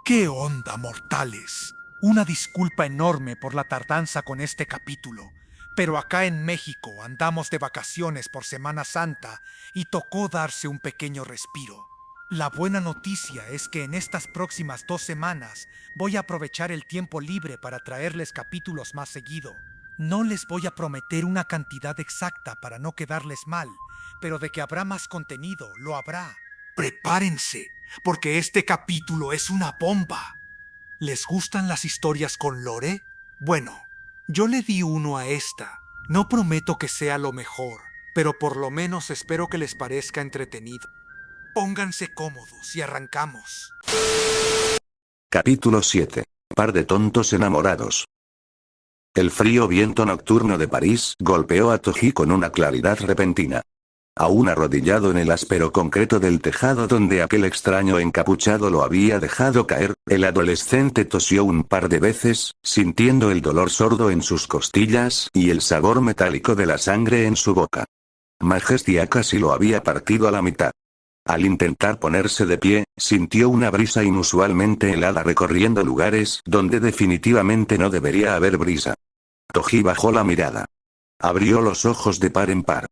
¿Qué onda, mortales? Una disculpa enorme por la tardanza con este capítulo, pero acá en México andamos de vacaciones por Semana Santa y tocó darse un pequeño respiro. La buena noticia es que en estas próximas 2 semanas voy a aprovechar el tiempo libre para traerles capítulos más seguido. No les voy a prometer una cantidad exacta para no quedarles mal, pero de que habrá más contenido, lo habrá. Prepárense, porque este capítulo es una bomba. ¿Les gustan las historias con lore? Bueno, yo le di uno a esta. No prometo que sea lo mejor, pero por lo menos espero que les parezca entretenido. Pónganse cómodos y arrancamos. Capítulo 7. Par de tontos enamorados. El frío viento nocturno de París golpeó a Toji con una claridad repentina. Aún arrodillado en el áspero concreto del tejado donde aquel extraño encapuchado lo había dejado caer, el adolescente tosió un par de veces, sintiendo el dolor sordo en sus costillas y el sabor metálico de la sangre en su boca. Majestia casi lo había partido a la mitad. Al intentar ponerse de pie, sintió una brisa inusualmente helada recorriendo lugares donde definitivamente no debería haber brisa. Toji bajó la mirada. Abrió los ojos de par en par.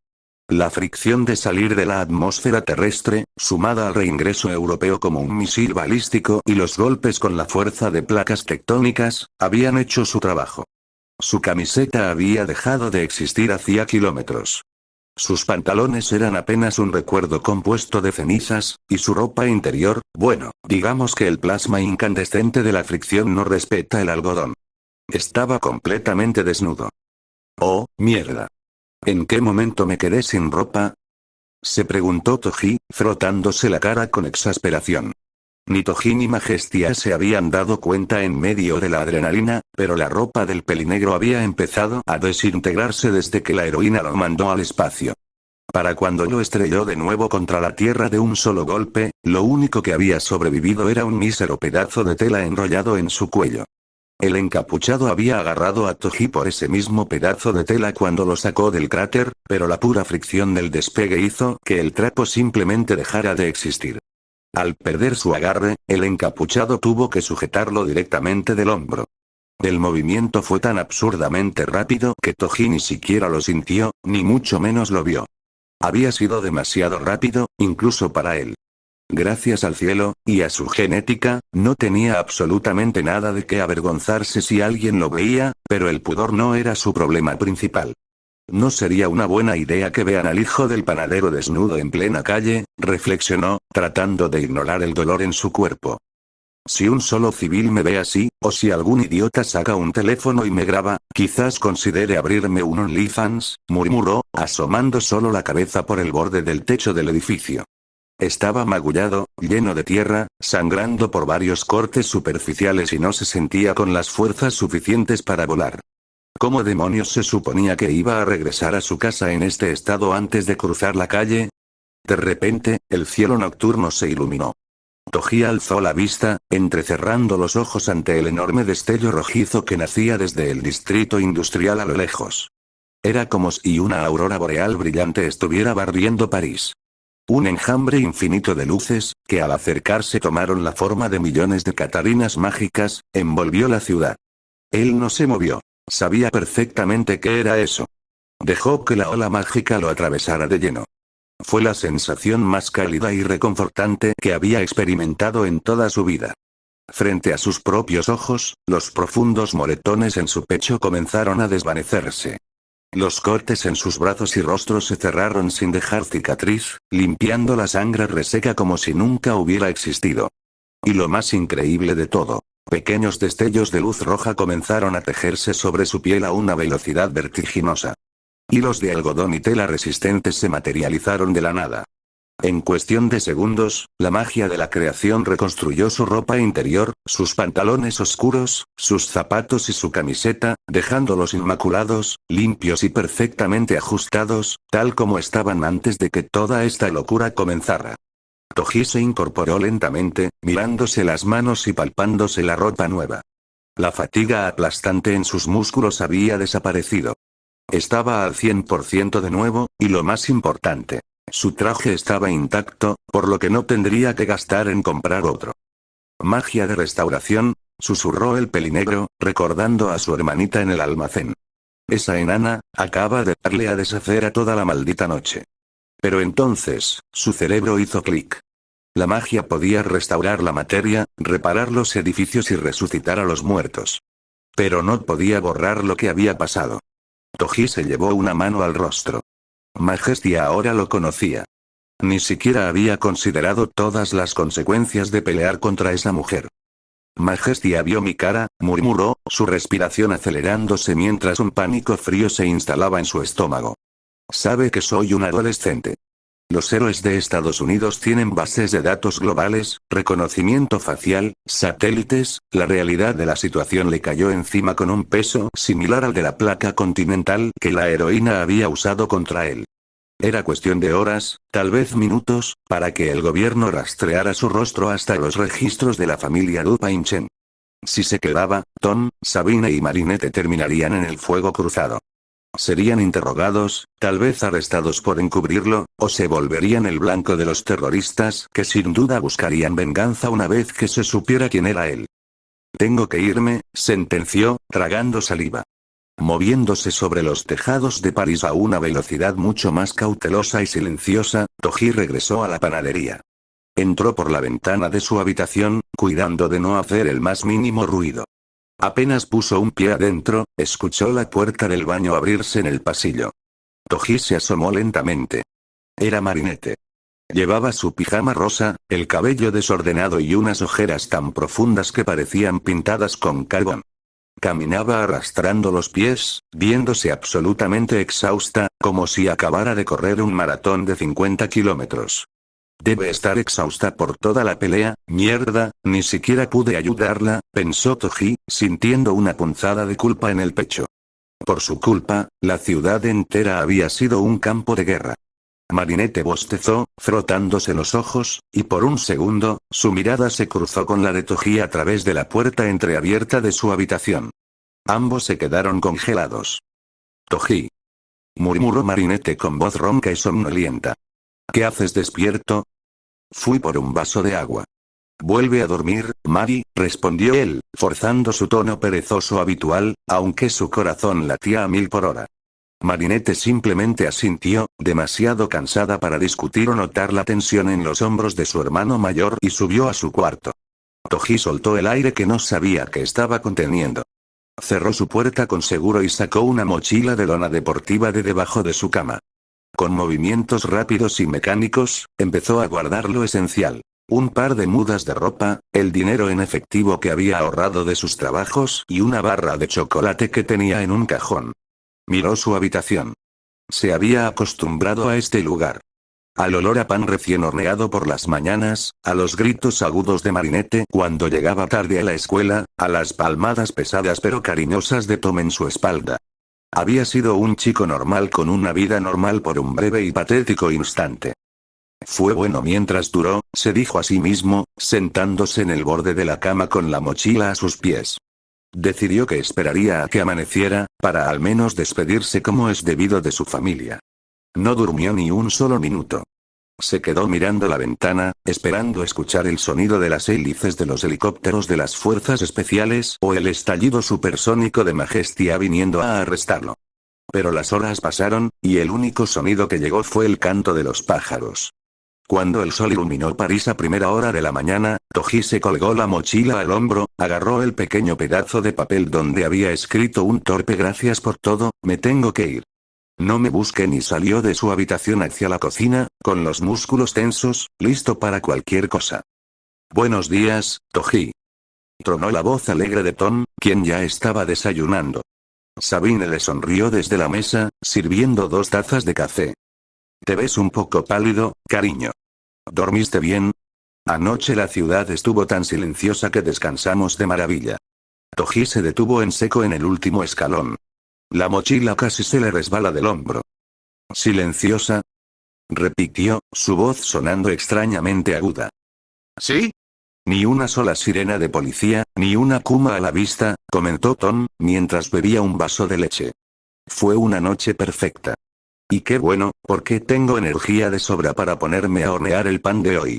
La fricción de salir de la atmósfera terrestre, sumada al reingreso europeo como un misil balístico y los golpes con la fuerza de placas tectónicas, habían hecho su trabajo. Su camiseta había dejado de existir hacía kilómetros. Sus pantalones eran apenas un recuerdo compuesto de cenizas, y su ropa interior, bueno, digamos que el plasma incandescente de la fricción no respeta el algodón. Estaba completamente desnudo. ¡Oh, mierda! ¿En qué momento me quedé sin ropa? Se preguntó Toji, frotándose la cara con exasperación. Ni Toji ni Majestia se habían dado cuenta en medio de la adrenalina, pero la ropa del pelinegro había empezado a desintegrarse desde que la heroína lo mandó al espacio. Para cuando lo estrelló de nuevo contra la tierra de un solo golpe, lo único que había sobrevivido era un mísero pedazo de tela enrollado en su cuello. El encapuchado había agarrado a Toji por ese mismo pedazo de tela cuando lo sacó del cráter, pero la pura fricción del despegue hizo que el trapo simplemente dejara de existir. Al perder su agarre, el encapuchado tuvo que sujetarlo directamente del hombro. El movimiento fue tan absurdamente rápido que Toji ni siquiera lo sintió, ni mucho menos lo vio. Había sido demasiado rápido, incluso para él. Gracias al cielo, y a su genética, no tenía absolutamente nada de qué avergonzarse si alguien lo veía, pero el pudor no era su problema principal. No sería una buena idea que vean al hijo del panadero desnudo en plena calle, reflexionó, tratando de ignorar el dolor en su cuerpo. Si un solo civil me ve así, o si algún idiota saca un teléfono y me graba, quizás considere abrirme un OnlyFans, murmuró, asomando solo la cabeza por el borde del techo del edificio. Estaba magullado, lleno de tierra, sangrando por varios cortes superficiales y no se sentía con las fuerzas suficientes para volar. ¿Cómo demonios se suponía que iba a regresar a su casa en este estado antes de cruzar la calle? De repente, el cielo nocturno se iluminó. Toji alzó la vista, entrecerrando los ojos ante el enorme destello rojizo que nacía desde el distrito industrial a lo lejos. Era como si una aurora boreal brillante estuviera barriendo París. Un enjambre infinito de luces, que al acercarse tomaron la forma de millones de catarinas mágicas, envolvió la ciudad. Él no se movió. Sabía perfectamente qué era eso. Dejó que la ola mágica lo atravesara de lleno. Fue la sensación más cálida y reconfortante que había experimentado en toda su vida. Frente a sus propios ojos, los profundos moretones en su pecho comenzaron a desvanecerse. Los cortes en sus brazos y rostro se cerraron sin dejar cicatriz, limpiando la sangre reseca como si nunca hubiera existido. Y lo más increíble de todo, pequeños destellos de luz roja comenzaron a tejerse sobre su piel a una velocidad vertiginosa. Hilos de algodón y tela resistentes se materializaron de la nada. En cuestión de segundos, la magia de la creación reconstruyó su ropa interior, sus pantalones oscuros, sus zapatos y su camiseta, dejándolos inmaculados, limpios y perfectamente ajustados, tal como estaban antes de que toda esta locura comenzara. Toji se incorporó lentamente, mirándose las manos y palpándose la ropa nueva. La fatiga aplastante en sus músculos había desaparecido. Estaba al 100% de nuevo, y lo más importante, su traje estaba intacto, por lo que no tendría que gastar en comprar otro. Magia de restauración, susurró el pelinegro, recordando a su hermanita en el almacén. Esa enana, acaba de darle a deshacer a toda la maldita noche. Pero entonces, su cerebro hizo clic. La magia podía restaurar la materia, reparar los edificios y resucitar a los muertos. Pero no podía borrar lo que había pasado. Toji se llevó una mano al rostro. Majestia ahora lo conocía. Ni siquiera había considerado todas las consecuencias de pelear contra esa mujer. Majestia vio mi cara, murmuró, su respiración acelerándose mientras un pánico frío se instalaba en su estómago. Sabe que soy un adolescente. Los héroes de Estados Unidos tienen bases de datos globales, reconocimiento facial, satélites, la realidad de la situación le cayó encima con un peso similar al de la placa continental que la heroína había usado contra él. Era cuestión de horas, tal vez minutos, para que el gobierno rastreara su rostro hasta los registros de la familia Dupin-Chen. Si se quedaba, Tom, Sabine y Marinette terminarían en el fuego cruzado. Serían interrogados, tal vez arrestados por encubrirlo, o se volverían el blanco de los terroristas que sin duda buscarían venganza una vez que se supiera quién era él. Tengo que irme, sentenció, tragando saliva. Moviéndose sobre los tejados de París a una velocidad mucho más cautelosa y silenciosa, Toji regresó a la panadería. Entró por la ventana de su habitación, cuidando de no hacer el más mínimo ruido. Apenas puso un pie adentro, escuchó la puerta del baño abrirse en el pasillo. Toji se asomó lentamente. Era Marinette. Llevaba su pijama rosa, el cabello desordenado y unas ojeras tan profundas que parecían pintadas con carbón. Caminaba arrastrando los pies, viéndose absolutamente exhausta, como si acabara de correr un maratón de 50 kilómetros. Debe estar exhausta por toda la pelea, mierda, ni siquiera pude ayudarla, pensó Toji, sintiendo una punzada de culpa en el pecho. Por su culpa, la ciudad entera había sido un campo de guerra. Marinette bostezó, frotándose los ojos, y por un segundo, su mirada se cruzó con la de Toji a través de la puerta entreabierta de su habitación. Ambos se quedaron congelados. Toji, murmuró Marinette con voz ronca y somnolienta. ¿Qué haces despierto? Fui por un vaso de agua. Vuelve a dormir, Mari, respondió él, forzando su tono perezoso habitual, aunque su corazón latía a 1000 por hora. Marinette simplemente asintió, demasiado cansada para discutir o notar la tensión en los hombros de su hermano mayor y subió a su cuarto. Toji soltó el aire que no sabía que estaba conteniendo. Cerró su puerta con seguro y sacó una mochila de lona deportiva de debajo de su cama. Con movimientos rápidos y mecánicos, empezó a guardar lo esencial. Un par de mudas de ropa, el dinero en efectivo que había ahorrado de sus trabajos y una barra de chocolate que tenía en un cajón. Miró su habitación. Se había acostumbrado a este lugar. Al olor a pan recién horneado por las mañanas, a los gritos agudos de Marinette cuando llegaba tarde a la escuela, a las palmadas pesadas pero cariñosas de Tom en su espalda. Había sido un chico normal con una vida normal por un breve y patético instante. Fue bueno mientras duró, se dijo a sí mismo, sentándose en el borde de la cama con la mochila a sus pies. Decidió que esperaría a que amaneciera, para al menos despedirse como es debido de su familia. No durmió ni un solo minuto. Se quedó mirando la ventana, esperando escuchar el sonido de las hélices de los helicópteros de las fuerzas especiales o el estallido supersónico de Majestia viniendo a arrestarlo. Pero las horas pasaron, y el único sonido que llegó fue el canto de los pájaros. Cuando el sol iluminó París a primera hora de la mañana, Toji se colgó la mochila al hombro, agarró el pequeño pedazo de papel donde había escrito un torpe gracias por todo, me tengo que ir. No me busquen y salió de su habitación hacia la cocina, con los músculos tensos, listo para cualquier cosa. Buenos días, Toji. Tronó la voz alegre de Tom, quien ya estaba desayunando. Sabine le sonrió desde la mesa, sirviendo 2 tazas de café. Te ves un poco pálido, cariño. ¿Dormiste bien? Anoche la ciudad estuvo tan silenciosa que descansamos de maravilla. Toji se detuvo en seco en el último escalón. La mochila casi se le resbala del hombro. ¿Silenciosa? Repitió, su voz sonando extrañamente aguda. ¿Sí? Ni una sola sirena de policía, ni una kuma a la vista, comentó Tom, mientras bebía un vaso de leche. Fue una noche perfecta. Y qué bueno, porque tengo energía de sobra para ponerme a hornear el pan de hoy.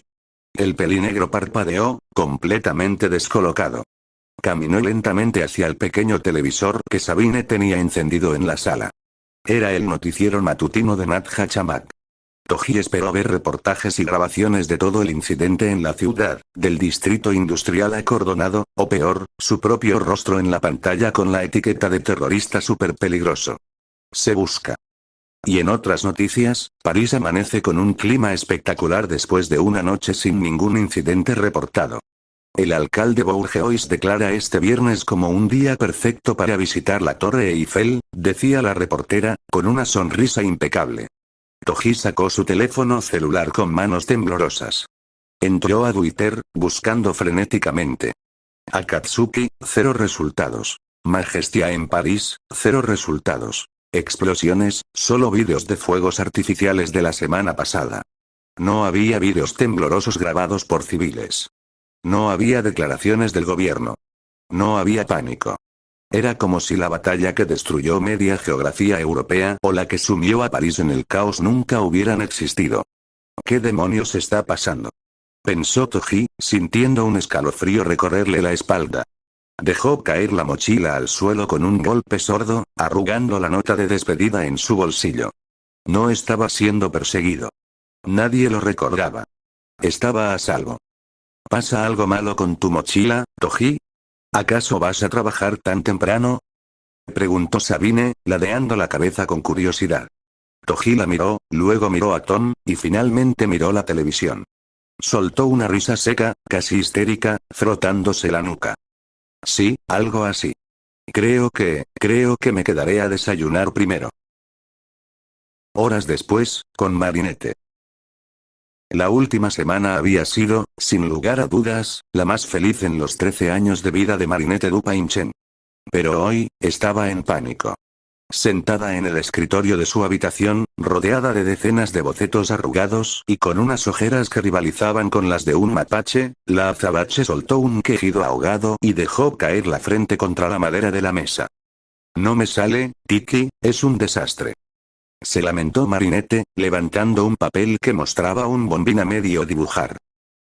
El pelinegro parpadeó, completamente descolocado. Caminó lentamente hacia el pequeño televisor que Sabine tenía encendido en la sala. Era el noticiero matutino de Nat Hachamak. Toji esperó ver reportajes y grabaciones de todo el incidente en la ciudad, del distrito industrial acordonado, o peor, su propio rostro en la pantalla con la etiqueta de terrorista súper peligroso. Se busca. Y en otras noticias, París amanece con un clima espectacular después de una noche sin ningún incidente reportado. El alcalde Bourgeois declara este viernes como un día perfecto para visitar la Torre Eiffel, decía la reportera, con una sonrisa impecable. Toji sacó su teléfono celular con manos temblorosas. Entró a Twitter, buscando frenéticamente. Akatsuki, 0 resultados. Majestia en París, 0 resultados. Explosiones, solo vídeos de fuegos artificiales de la semana pasada. No había vídeos temblorosos grabados por civiles. No había declaraciones del gobierno. No había pánico. Era como si la batalla que destruyó media geografía europea o la que sumió a París en el caos nunca hubieran existido. ¿Qué demonios está pasando?, pensó Toji, sintiendo un escalofrío recorrerle la espalda. Dejó caer la mochila al suelo con un golpe sordo, arrugando la nota de despedida en su bolsillo. No estaba siendo perseguido. Nadie lo recordaba. Estaba a salvo. ¿Pasa algo malo con tu mochila, Toji? ¿Acaso vas a trabajar tan temprano?, preguntó Sabine, ladeando la cabeza con curiosidad. Toji la miró, luego miró a Tom, y finalmente miró la televisión. Soltó una risa seca, casi histérica, frotándose la nuca. Sí, algo así. Creo que me quedaré a desayunar primero. Horas después, con Marinette. La última semana había sido, sin lugar a dudas, la más feliz en los 13 años de vida de Marinette Dupainchen. Pero hoy, estaba en pánico. Sentada en el escritorio de su habitación, rodeada de decenas de bocetos arrugados y con unas ojeras que rivalizaban con las de un mapache, la azabache soltó un quejido ahogado y dejó caer la frente contra la madera de la mesa. No me sale, Tiki, es un desastre. Se lamentó Marinette, levantando un papel que mostraba un bombín a medio dibujar.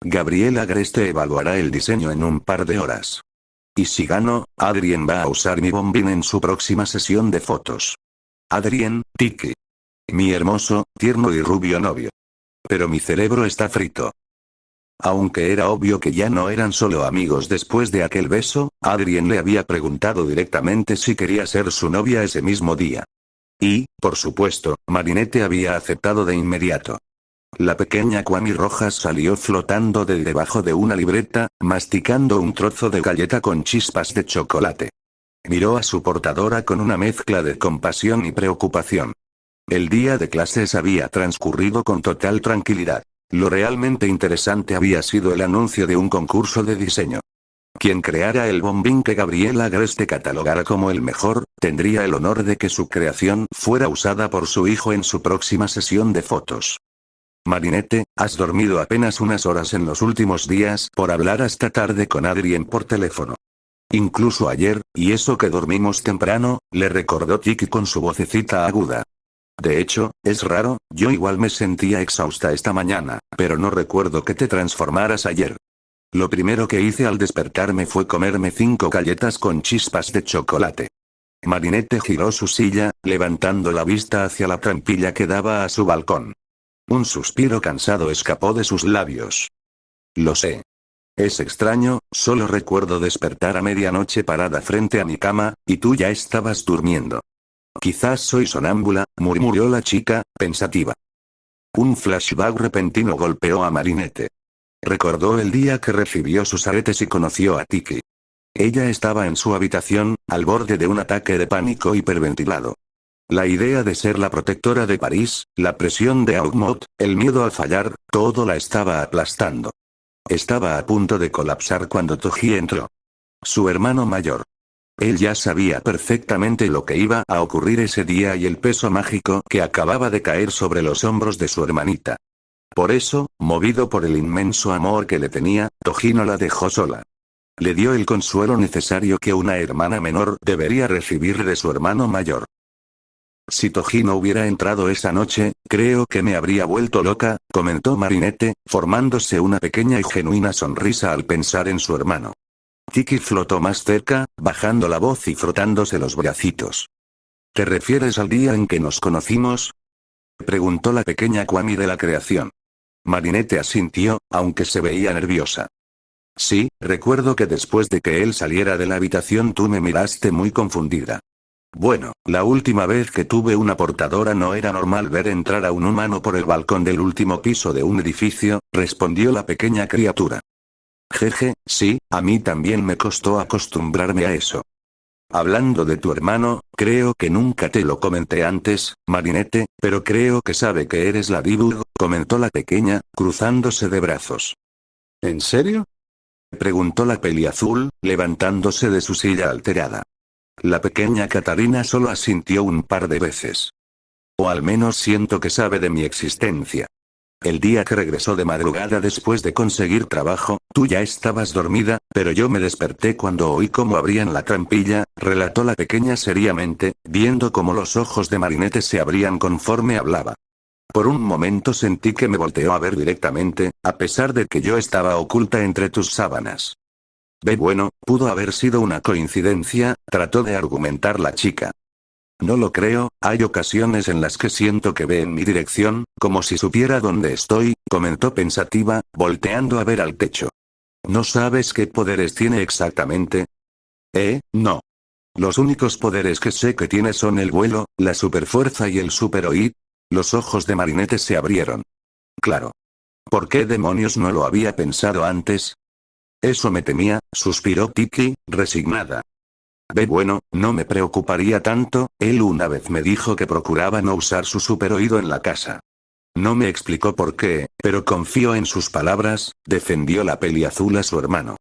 Gabriel Agreste evaluará el diseño en un par de horas. Y si gano, Adrien va a usar mi bombín en su próxima sesión de fotos. Adrien, Tiki. Mi hermoso, tierno y rubio novio. Pero mi cerebro está frito. Aunque era obvio que ya no eran solo amigos después de aquel beso, Adrien le había preguntado directamente si quería ser su novia ese mismo día. Y, por supuesto, Marinette había aceptado de inmediato. La pequeña Kwami Rojas salió flotando de debajo de una libreta, masticando un trozo de galleta con chispas de chocolate. Miró a su portadora con una mezcla de compasión y preocupación. El día de clases había transcurrido con total tranquilidad. Lo realmente interesante había sido el anuncio de un concurso de diseño. Quien creara el bombín que Gabriel Agreste catalogara como el mejor, tendría el honor de que su creación fuera usada por su hijo en su próxima sesión de fotos. Marinette, has dormido apenas unas horas en los últimos días por hablar hasta tarde con Adrien por teléfono. Incluso ayer, y eso que dormimos temprano, le recordó Tiki con su vocecita aguda. De hecho, es raro, yo igual me sentía exhausta esta mañana, pero no recuerdo que te transformaras ayer. Lo primero que hice al despertarme fue comerme 5 galletas con chispas de chocolate. Marinette giró su silla, levantando la vista hacia la trampilla que daba a su balcón. Un suspiro cansado escapó de sus labios. Lo sé. Es extraño, solo recuerdo despertar a medianoche parada frente a mi cama, y tú ya estabas durmiendo. Quizás soy sonámbula, murmuró la chica, pensativa. Un flashback repentino golpeó a Marinette. Recordó el día que recibió sus aretes y conoció a Tiki. Ella estaba en su habitación, al borde de un ataque de pánico hiperventilado. La idea de ser la protectora de París, la presión de Augmont, el miedo a fallar, todo la estaba aplastando. Estaba a punto de colapsar cuando Toji entró. Su hermano mayor. Él ya sabía perfectamente lo que iba a ocurrir ese día y el peso mágico que acababa de caer sobre los hombros de su hermanita. Por eso, movido por el inmenso amor que le tenía, Toji no la dejó sola. Le dio el consuelo necesario que una hermana menor debería recibir de su hermano mayor. Si Toji no hubiera entrado esa noche, creo que me habría vuelto loca, comentó Marinette, formándose una pequeña y genuina sonrisa al pensar en su hermano. Tiki flotó más cerca, bajando la voz y frotándose los bracitos. ¿Te refieres al día en que nos conocimos? Preguntó la pequeña Kwami de la creación. Marinette asintió, aunque se veía nerviosa. Sí, recuerdo que después de que él saliera de la habitación tú me miraste muy confundida. Bueno, la última vez que tuve una portadora no era normal ver entrar a un humano por el balcón del último piso de un edificio, respondió la pequeña criatura. Jeje, sí, a mí también me costó acostumbrarme a eso. Hablando de tu hermano, creo que nunca te lo comenté antes, Marinette, pero creo que sabe que eres la Dibu, comentó la pequeña, cruzándose de brazos. ¿En serio? Preguntó la peliazul, levantándose de su silla alterada. La pequeña Katarina solo asintió un par de veces. O al menos siento que sabe de mi existencia. El día que regresó de madrugada después de conseguir trabajo, tú ya estabas dormida, pero yo me desperté cuando oí cómo abrían la trampilla, relató la pequeña seriamente, viendo cómo los ojos de Marinette se abrían conforme hablaba. Por un momento sentí que me volteó a ver directamente, a pesar de que yo estaba oculta entre tus sábanas. Bueno, pudo haber sido una coincidencia, trató de argumentar la chica. No lo creo, hay ocasiones en las que siento que ve en mi dirección, como si supiera dónde estoy, comentó pensativa, volteando a ver al techo. ¿No sabes qué poderes tiene exactamente? No. Los únicos poderes que sé que tiene son el vuelo, la superfuerza y el superoíd. Los ojos de Marinette se abrieron. Claro. ¿Por qué demonios no lo había pensado antes? Eso me temía, suspiró Tiki, resignada. Bueno, no me preocuparía tanto, él una vez me dijo que procuraba no usar su superoído en la casa. No me explicó por qué, pero confío en sus palabras, defendió la peliazul a su hermano.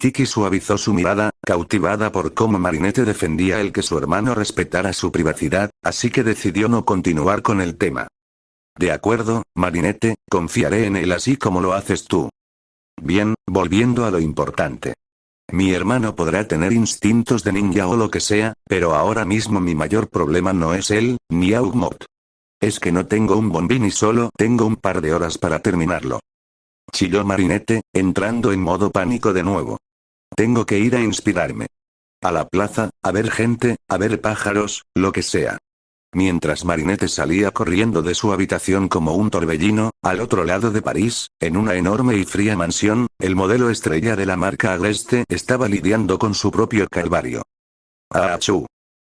Tiki suavizó su mirada, cautivada por cómo Marinette defendía el que su hermano respetara su privacidad, así que decidió no continuar con el tema. De acuerdo, Marinette, confiaré en él así como lo haces tú. Bien, volviendo a lo importante. Mi hermano podrá tener instintos de ninja o lo que sea, pero ahora mismo mi mayor problema no es él, ni Augmot. Es que no tengo un bombín y solo tengo un par de horas para terminarlo. Chilló Marinette, entrando en modo pánico de nuevo. Tengo que ir a inspirarme. A la plaza, a ver gente, a ver pájaros, lo que sea. Mientras Marinette salía corriendo de su habitación como un torbellino, al otro lado de París, en una enorme y fría mansión, el modelo estrella de la marca Agreste estaba lidiando con su propio calvario. ¡Achú!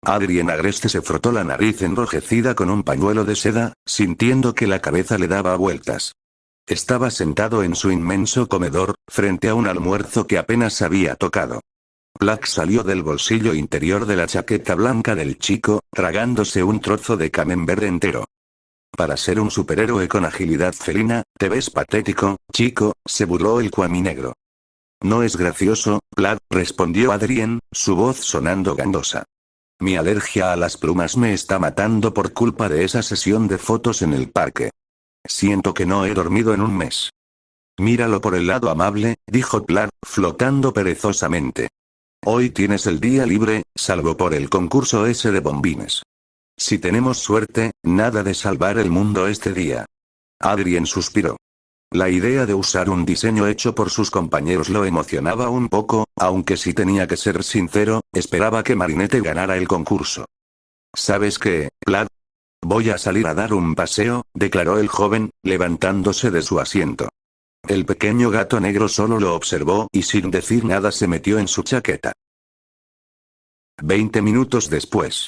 Adrien Agreste se frotó la nariz enrojecida con un pañuelo de seda, sintiendo que la cabeza le daba vueltas. Estaba sentado en su inmenso comedor, frente a un almuerzo que apenas había tocado. Black salió del bolsillo interior de la chaqueta blanca del chico, tragándose un trozo de camembert entero. Para ser un superhéroe con agilidad felina, te ves patético, chico, se burló el Kwami negro. No es gracioso, Vlad, respondió Adrien, su voz sonando gangosa. Mi alergia a las plumas me está matando por culpa de esa sesión de fotos en el parque. Siento que no he dormido en un mes. Míralo por el lado amable, dijo Vlad, flotando perezosamente. Hoy tienes el día libre, salvo por el concurso ese de bombines. Si tenemos suerte, nada de salvar el mundo este día. Adrien suspiró. La idea de usar un diseño hecho por sus compañeros lo emocionaba un poco, aunque si tenía que ser sincero, esperaba que Marinette ganara el concurso. ¿Sabes qué, Vlad? Voy a salir a dar un paseo, declaró el joven, levantándose de su asiento. El pequeño gato negro solo lo observó y sin decir nada se metió en su chaqueta. 20 minutos después.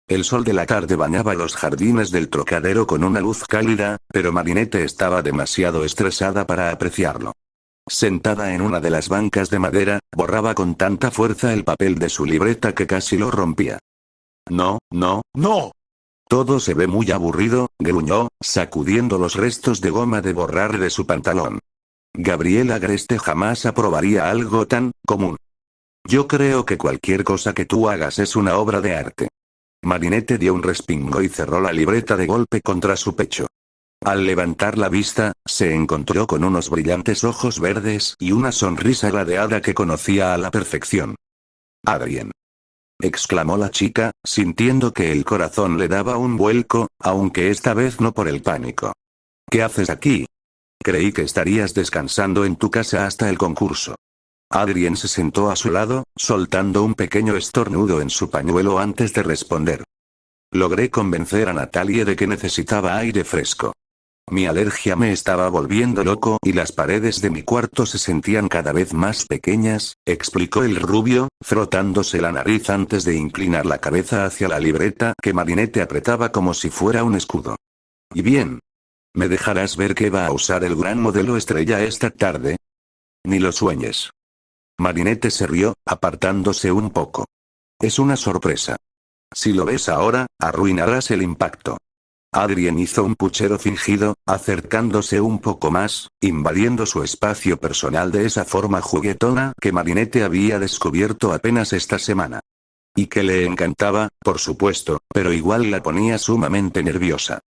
El sol de la tarde bañaba los jardines del Trocadero con una luz cálida, pero Marinette estaba demasiado estresada para apreciarlo. Sentada en una de las bancas de madera, borraba con tanta fuerza el papel de su libreta que casi lo rompía. No, no, no. Todo se ve muy aburrido, gruñó, sacudiendo los restos de goma de borrar de su pantalón. Gabriel Agreste jamás aprobaría algo tan común. Yo creo que cualquier cosa que tú hagas es una obra de arte. Marinette dio un respingo y cerró la libreta de golpe contra su pecho. Al levantar la vista, se encontró con unos brillantes ojos verdes y una sonrisa ladeada que conocía a la perfección. Adrien. exclamó la chica, sintiendo que el corazón le daba un vuelco, aunque esta vez no por el pánico. ¿Qué haces aquí? Creí que estarías descansando en tu casa hasta el concurso. Adrien se sentó a su lado, soltando un pequeño estornudo en su pañuelo antes de responder. Logré convencer a Natalie de que necesitaba aire fresco. Mi alergia me estaba volviendo loco y las paredes de mi cuarto se sentían cada vez más pequeñas, explicó el rubio, frotándose la nariz antes de inclinar la cabeza hacia la libreta que Marinette apretaba como si fuera un escudo. ¿Y bien? ¿Me dejarás ver qué va a usar el gran modelo estrella esta tarde? Ni lo sueñes. Marinette se rió, apartándose un poco. Es una sorpresa. Si lo ves ahora, arruinarás el impacto. Adrien hizo un puchero fingido, acercándose un poco más, invadiendo su espacio personal de esa forma juguetona que Marinette había descubierto apenas esta semana. Y que le encantaba, por supuesto, pero igual la ponía sumamente nerviosa.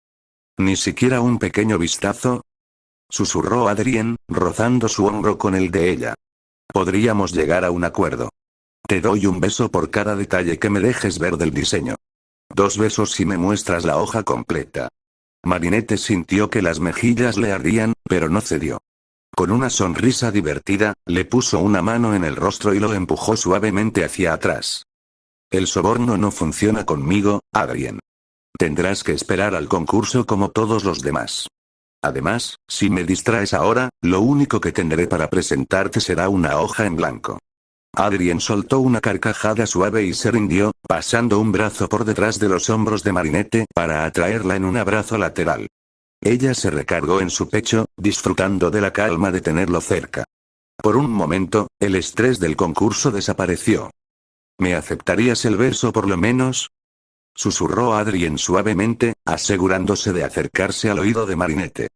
¿Ni siquiera un pequeño vistazo? Susurró Adrien, rozando su hombro con el de ella. Podríamos llegar a un acuerdo. Te doy un beso por cada detalle que me dejes ver del diseño. 2 besos si me muestras la hoja completa. Marinette sintió que las mejillas le ardían, pero no cedió. Con una sonrisa divertida, le puso una mano en el rostro y lo empujó suavemente hacia atrás. El soborno no funciona conmigo, Adrien. Tendrás que esperar al concurso como todos los demás. Además, si me distraes ahora, lo único que tendré para presentarte será una hoja en blanco. Adrien soltó una carcajada suave y se rindió, pasando un brazo por detrás de los hombros de Marinette para atraerla en un abrazo lateral. Ella se recargó en su pecho, disfrutando de la calma de tenerlo cerca. Por un momento, el estrés del concurso desapareció. ¿Me aceptarías el beso por lo menos? Susurró Adrien suavemente, asegurándose de acercarse al oído de Marinette.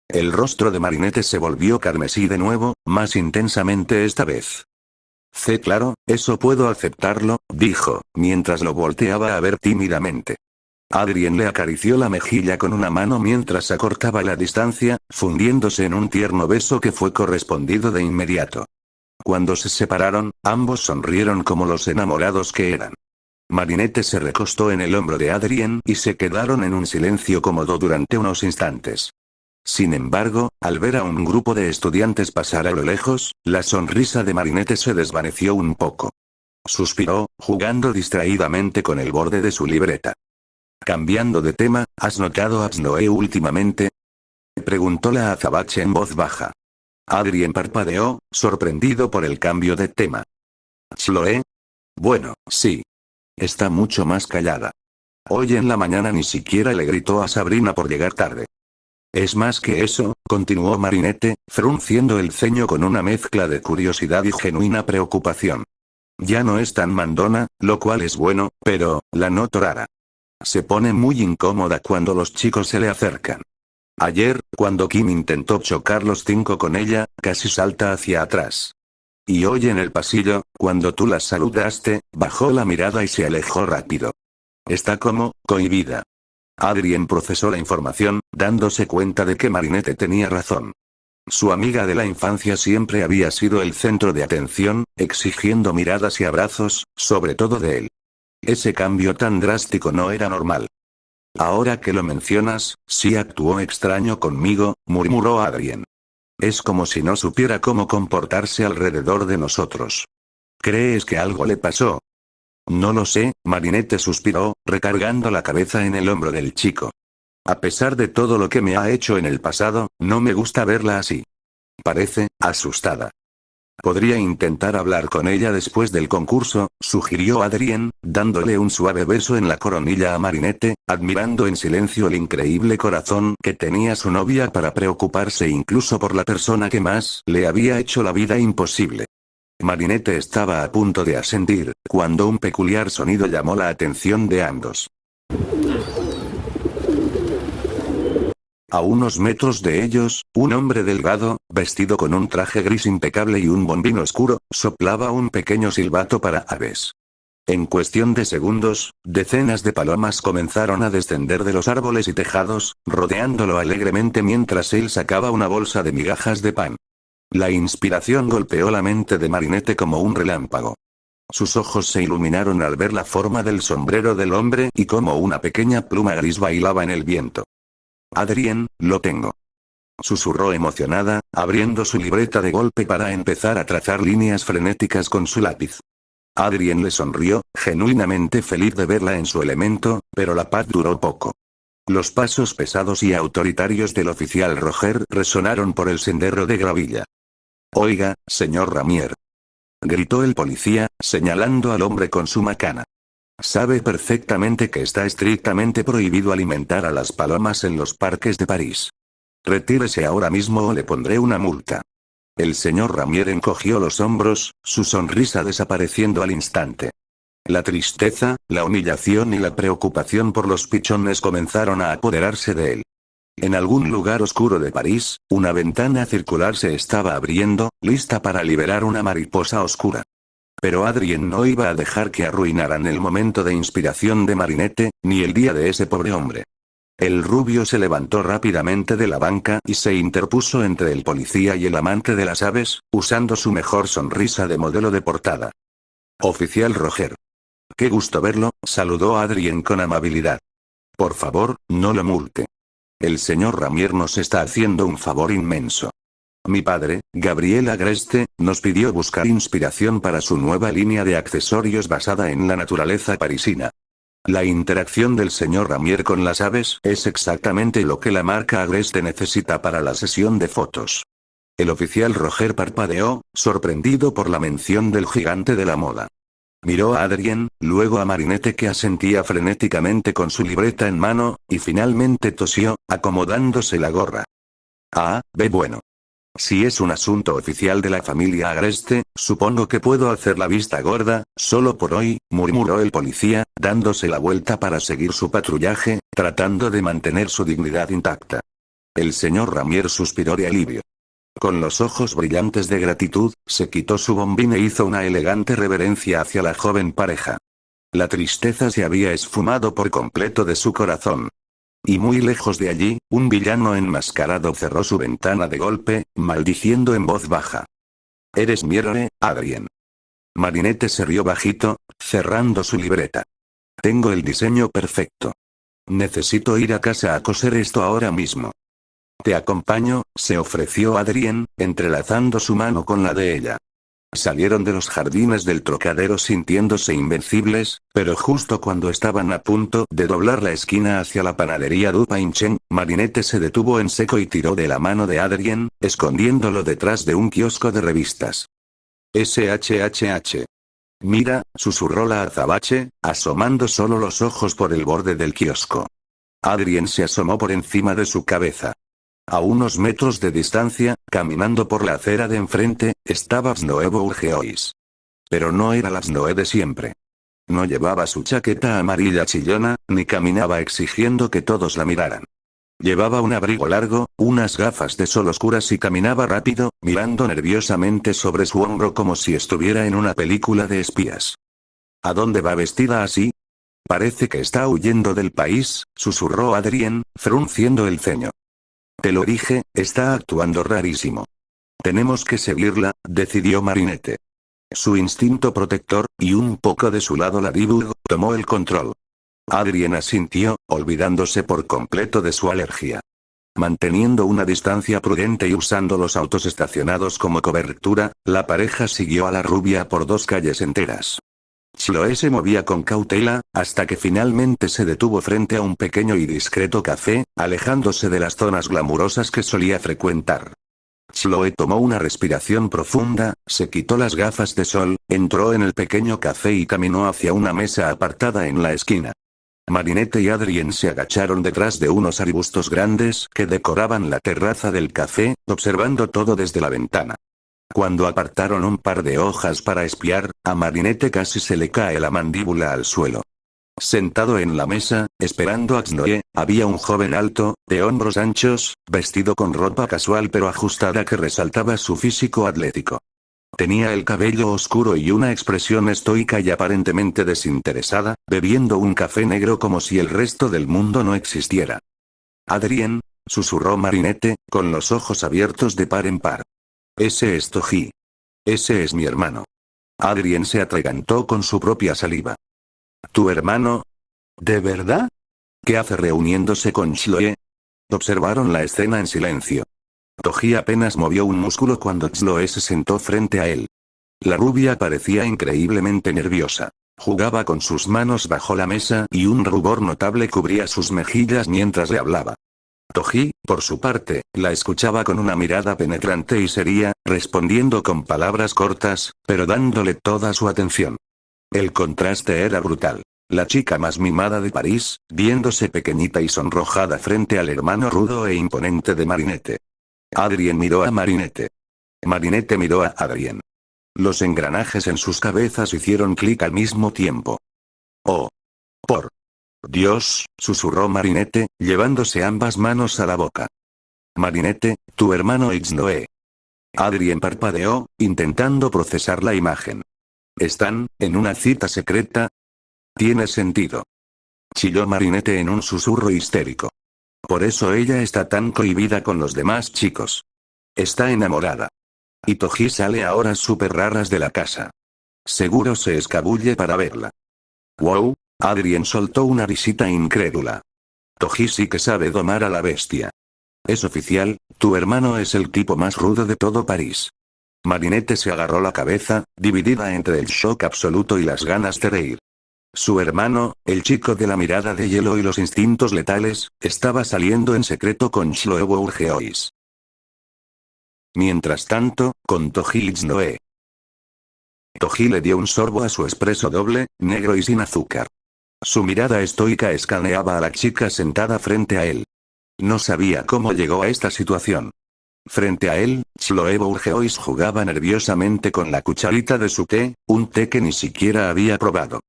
El rostro de Marinette se volvió carmesí de nuevo, más intensamente esta vez. Claro, eso puedo aceptarlo, dijo, mientras lo volteaba a ver tímidamente. Adrien le acarició la mejilla con una mano mientras acortaba la distancia, fundiéndose en un tierno beso que fue correspondido de inmediato. Cuando se separaron, ambos sonrieron como los enamorados que eran. Marinette se recostó en el hombro de Adrien y se quedaron en un silencio cómodo durante unos instantes. Sin embargo, al ver a un grupo de estudiantes pasar a lo lejos, la sonrisa de Marinette se desvaneció un poco. Suspiró, jugando distraídamente con el borde de su libreta. Cambiando de tema, ¿has notado a Snow últimamente? Preguntó la azabache en voz baja. Adrien parpadeó, sorprendido por el cambio de tema. ¿Chloe? Bueno, sí. Está mucho más callada. Hoy en la mañana ni siquiera le gritó a Sabrina por llegar tarde. Es más que eso, continuó Marinette, frunciendo el ceño con una mezcla de curiosidad y genuina preocupación. Ya no es tan mandona, lo cual es bueno, pero, la noto rara. Se pone muy incómoda cuando los chicos se le acercan. Ayer, cuando Kim intentó chocar los 5 con ella, casi salta hacia atrás. Y hoy en el pasillo, cuando tú la saludaste, bajó la mirada y se alejó rápido. Está como, cohibida. Adrien procesó la información, dándose cuenta de que Marinette tenía razón. Su amiga de la infancia siempre había sido el centro de atención, exigiendo miradas y abrazos, sobre todo de él. Ese cambio tan drástico no era normal. Ahora que lo mencionas, sí actuó extraño conmigo, murmuró Adrien. Es como si no supiera cómo comportarse alrededor de nosotros. ¿Crees que algo le pasó? No lo sé, Marinette suspiró, recargando la cabeza en el hombro del chico. A pesar de todo lo que me ha hecho en el pasado, no me gusta verla así. Parece, asustada. Podría intentar hablar con ella después del concurso, sugirió Adrien, dándole un suave beso en la coronilla a Marinette, admirando en silencio el increíble corazón que tenía su novia para preocuparse incluso por la persona que más le había hecho la vida imposible. Marinette estaba a punto de asentir, cuando un peculiar sonido llamó la atención de ambos. A unos metros de ellos, un hombre delgado, vestido con un traje gris impecable y un bombín oscuro, soplaba un pequeño silbato para aves. En cuestión de segundos, decenas de palomas comenzaron a descender de los árboles y tejados, rodeándolo alegremente mientras él sacaba una bolsa de migajas de pan. La inspiración golpeó la mente de Marinette como un relámpago. Sus ojos se iluminaron al ver la forma del sombrero del hombre y cómo una pequeña pluma gris bailaba en el viento. Adrien, lo tengo. Susurró emocionada, abriendo su libreta de golpe para empezar a trazar líneas frenéticas con su lápiz. Adrien le sonrió, genuinamente feliz de verla en su elemento, pero la paz duró poco. Los pasos pesados y autoritarios del oficial Roger resonaron por el sendero de gravilla. «Oiga, señor Ramier», gritó el policía, señalando al hombre con su macana. «Sabe perfectamente que está estrictamente prohibido alimentar a las palomas en los parques de París. Retírese ahora mismo o le pondré una multa». El señor Ramier encogió los hombros, su sonrisa desapareciendo al instante. La tristeza, la humillación y la preocupación por los pichones comenzaron a apoderarse de él. En algún lugar oscuro de París, una ventana circular se estaba abriendo, lista para liberar una mariposa oscura. Pero Adrien no iba a dejar que arruinaran el momento de inspiración de Marinette, ni el día de ese pobre hombre. El rubio se levantó rápidamente de la banca y se interpuso entre el policía y el amante de las aves, usando su mejor sonrisa de modelo de portada. «Oficial Roger. Qué gusto verlo», saludó a Adrien con amabilidad. «Por favor, no lo multe. El señor Ramier nos está haciendo un favor inmenso. Mi padre, Gabriel Agreste, nos pidió buscar inspiración para su nueva línea de accesorios basada en la naturaleza parisina. La interacción del señor Ramier con las aves es exactamente lo que la marca Agreste necesita para la sesión de fotos». El oficial Roger parpadeó, sorprendido por la mención del gigante de la moda. Miró a Adrien, luego a Marinette que asentía frenéticamente con su libreta en mano, y finalmente tosió, acomodándose la gorra. «Ah, bueno. Si es un asunto oficial de la familia Agreste, supongo que puedo hacer la vista gorda, solo por hoy», murmuró el policía, dándose la vuelta para seguir su patrullaje, tratando de mantener su dignidad intacta. El señor Ramier suspiró de alivio. Con los ojos brillantes de gratitud, se quitó su bombín e hizo una elegante reverencia hacia la joven pareja. La tristeza se había esfumado por completo de su corazón. Y muy lejos de allí, un villano enmascarado cerró su ventana de golpe, maldiciendo en voz baja. «Eres mi héroe, Adrien». Marinette se rió bajito, cerrando su libreta. «Tengo el diseño perfecto. Necesito ir a casa a coser esto ahora mismo». «Te acompaño», se ofreció Adrien, entrelazando su mano con la de ella. Salieron de los jardines del Trocadero sintiéndose invencibles, pero justo cuando estaban a punto de doblar la esquina hacia la panadería Du Pain-Chen, Marinette se detuvo en seco y tiró de la mano de Adrien, escondiéndolo detrás de un kiosco de revistas. «SHHH. Mira», susurró la azabache, asomando solo los ojos por el borde del kiosco. Adrien se asomó por encima de su cabeza. A unos metros de distancia, caminando por la acera de enfrente, estaba Snoe Bourgeois. Pero no era la Snoe de siempre. No llevaba su chaqueta amarilla chillona, ni caminaba exigiendo que todos la miraran. Llevaba un abrigo largo, unas gafas de sol oscuras y caminaba rápido, mirando nerviosamente sobre su hombro como si estuviera en una película de espías. ¿A dónde va vestida así? Parece que está huyendo del país, susurró Adrien, frunciendo el ceño. Te lo dije, está actuando rarísimo. Tenemos que seguirla, decidió Marinette. Su instinto protector, y un poco de su lado ladíburgo, tomó el control. Adrien asintió, olvidándose por completo de su alergia. Manteniendo una distancia prudente y usando los autos estacionados como cobertura, la pareja siguió a la rubia por 2 calles enteras. Chloe se movía con cautela, hasta que finalmente se detuvo frente a un pequeño y discreto café, alejándose de las zonas glamurosas que solía frecuentar. Chloe tomó una respiración profunda, se quitó las gafas de sol, entró en el pequeño café y caminó hacia una mesa apartada en la esquina. Marinette y Adrien se agacharon detrás de unos arbustos grandes que decoraban la terraza del café, observando todo desde la ventana. Cuando apartaron un par de hojas para espiar, a Marinette casi se le cae la mandíbula al suelo. Sentado en la mesa, esperando a Snoe, había un joven alto, de hombros anchos, vestido con ropa casual pero ajustada que resaltaba su físico atlético. Tenía el cabello oscuro y una expresión estoica y aparentemente desinteresada, bebiendo un café negro como si el resto del mundo no existiera. «Adrien», susurró Marinette, con los ojos abiertos de par en par. «Ese es Toji. Ese es mi hermano». Adrien se atragantó con su propia saliva. ¿Tu hermano? ¿De verdad? ¿Qué hace reuniéndose con Chloe? Observaron la escena en silencio. Toji apenas movió un músculo cuando Chloe se sentó frente a él. La rubia parecía increíblemente nerviosa. Jugaba con sus manos bajo la mesa y un rubor notable cubría sus mejillas mientras le hablaba. Toji, por su parte, la escuchaba con una mirada penetrante y seria, respondiendo con palabras cortas, pero dándole toda su atención. El contraste era brutal. La chica más mimada de París, viéndose pequeñita y sonrojada frente al hermano rudo e imponente de Marinette. Adrien miró a Marinette. Marinette miró a Adrien. Los engranajes en sus cabezas hicieron clic al mismo tiempo. «Oh. Por Dios», susurró Marinette, llevándose ambas manos a la boca. «Marinette, tu hermano y Chloe». Adrien parpadeó, intentando procesar la imagen. «¿Están en una cita secreta?» «Tiene sentido», chilló Marinette en un susurro histérico. «Por eso ella está tan cohibida con los demás chicos. Está enamorada. Y Toji sale a horas súper raras de la casa. Seguro se escabulle para verla». «Wow», Adrien soltó una risita incrédula. «Toji sí que sabe domar a la bestia. Es oficial, tu hermano es el tipo más rudo de todo París». Marinette se agarró la cabeza, dividida entre el shock absoluto y las ganas de reír. Su hermano, el chico de la mirada de hielo y los instintos letales, estaba saliendo en secreto con Chloe Bourgeois. Mientras tanto, con Toji y Chloe. Toji le dio un sorbo a su espresso doble, negro y sin azúcar. Su mirada estoica escaneaba a la chica sentada frente a él. No sabía cómo llegó a esta situación. Frente a él, Chloe Bourgeois jugaba nerviosamente con la cucharita de su té, un té que ni siquiera había probado.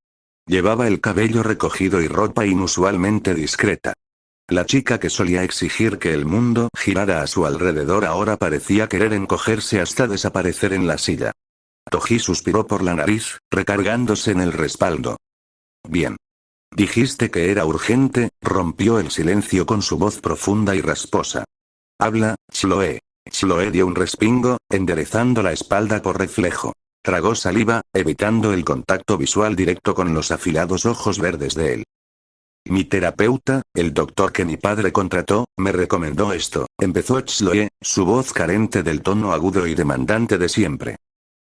Llevaba el cabello recogido y ropa inusualmente discreta. La chica que solía exigir que el mundo girara a su alrededor ahora parecía querer encogerse hasta desaparecer en la silla. Toji suspiró por la nariz, recargándose en el respaldo. «Bien. Dijiste que era urgente», rompió el silencio con su voz profunda y rasposa. «Habla, Chloe». Chloe dio un respingo, enderezando la espalda por reflejo. Tragó saliva, evitando el contacto visual directo con los afilados ojos verdes de él. «Mi terapeuta, el doctor que mi padre contrató, me recomendó esto», empezó Chloe, su voz carente del tono agudo y demandante de siempre.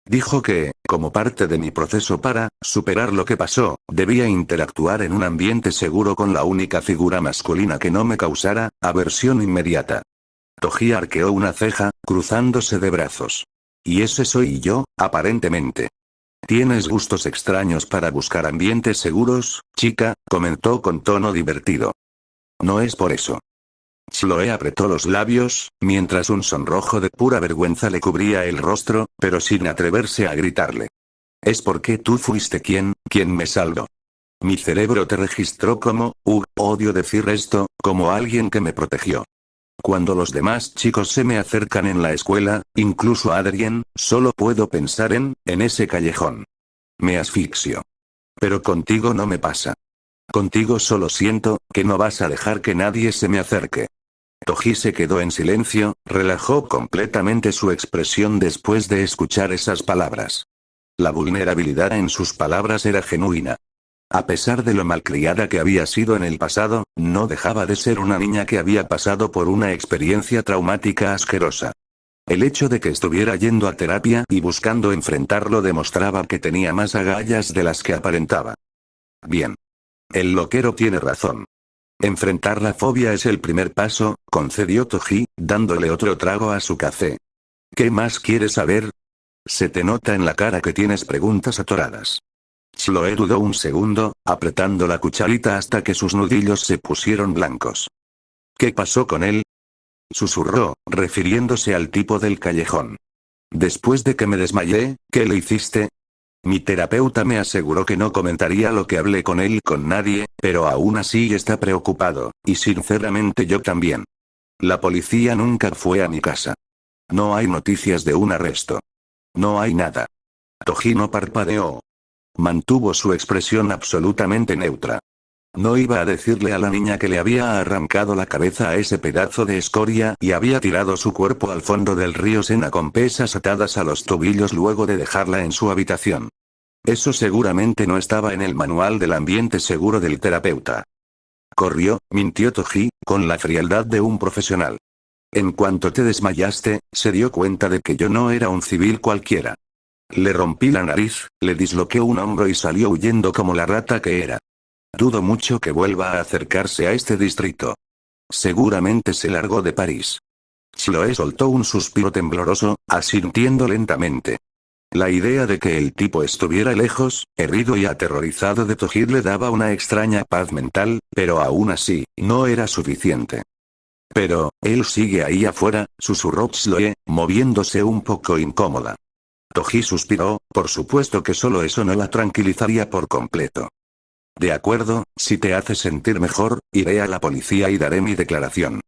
«Dijo que, como parte de mi proceso para superar lo que pasó, debía interactuar en un ambiente seguro con la única figura masculina que no me causara aversión inmediata». Toji arqueó una ceja, cruzándose de brazos. «Y ese soy yo, aparentemente». «Tienes gustos extraños para buscar ambientes seguros, chica», comentó con tono divertido. «No es por eso». Chloe apretó los labios, mientras un sonrojo de pura vergüenza le cubría el rostro, pero sin atreverse a gritarle. «Es porque tú fuiste quien me salvó. Mi cerebro te registró como, odio decir esto, como alguien que me protegió. Cuando los demás chicos se me acercan en la escuela, incluso Adrien, solo puedo pensar en ese callejón. Me asfixio. Pero contigo no me pasa. Contigo solo siento que no vas a dejar que nadie se me acerque». Toji se quedó en silencio, relajó completamente su expresión después de escuchar esas palabras. La vulnerabilidad en sus palabras era genuina. A pesar de lo malcriada que había sido en el pasado, no dejaba de ser una niña que había pasado por una experiencia traumática asquerosa. El hecho de que estuviera yendo a terapia y buscando enfrentarlo demostraba que tenía más agallas de las que aparentaba. «Bien. El loquero tiene razón. Enfrentar la fobia es el primer paso», concedió Toji, dándole otro trago a su café. «¿Qué más quieres saber? Se te nota en la cara que tienes preguntas atoradas». Chloe dudó un segundo, apretando la cucharita hasta que sus nudillos se pusieron blancos. «¿Qué pasó con él?», susurró, refiriéndose al tipo del callejón. «Después de que me desmayé, ¿qué le hiciste?». «Mi terapeuta me aseguró que no comentaría lo que hablé con él con nadie, pero aún así está preocupado, y sinceramente yo también. La policía nunca fue a mi casa. No hay noticias de un arresto. No hay nada». Toji no parpadeó. Mantuvo su expresión absolutamente neutra. No iba a decirle a la niña que le había arrancado la cabeza a ese pedazo de escoria y había tirado su cuerpo al fondo del río Sena con pesas atadas a los tobillos luego de dejarla en su habitación. Eso seguramente no estaba en el manual del ambiente seguro del terapeuta. Corrió, mintió Toji, con la frialdad de un profesional. En cuanto te desmayaste, se dio cuenta de que yo no era un civil cualquiera. Le rompí la nariz, le disloqué un hombro y salió huyendo como la rata que era. Dudo mucho que vuelva a acercarse a este distrito. Seguramente se largó de París. Chloe soltó un suspiro tembloroso, asintiendo lentamente. La idea de que el tipo estuviera lejos, herido y aterrorizado de Toji le daba una extraña paz mental, pero aún así, no era suficiente. Pero, él sigue ahí afuera, susurró Chloe, moviéndose un poco incómoda. Toji suspiró, por supuesto que solo eso no la tranquilizaría por completo. De acuerdo, si te hace sentir mejor, iré a la policía y daré mi declaración.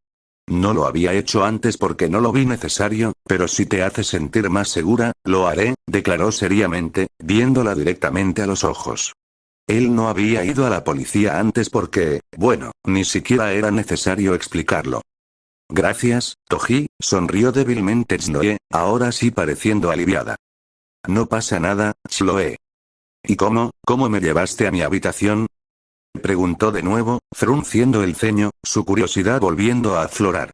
No lo había hecho antes porque no lo vi necesario, pero si te hace sentir más segura, lo haré, declaró seriamente, viéndola directamente a los ojos. Él no había ido a la policía antes porque, bueno, ni siquiera era necesario explicarlo. Gracias, Toji, sonrió débilmente Chloe, ahora sí pareciendo aliviada. No pasa nada, Chloe. ¿Y cómo me llevaste a mi habitación? Preguntó de nuevo, frunciendo el ceño, su curiosidad volviendo a aflorar.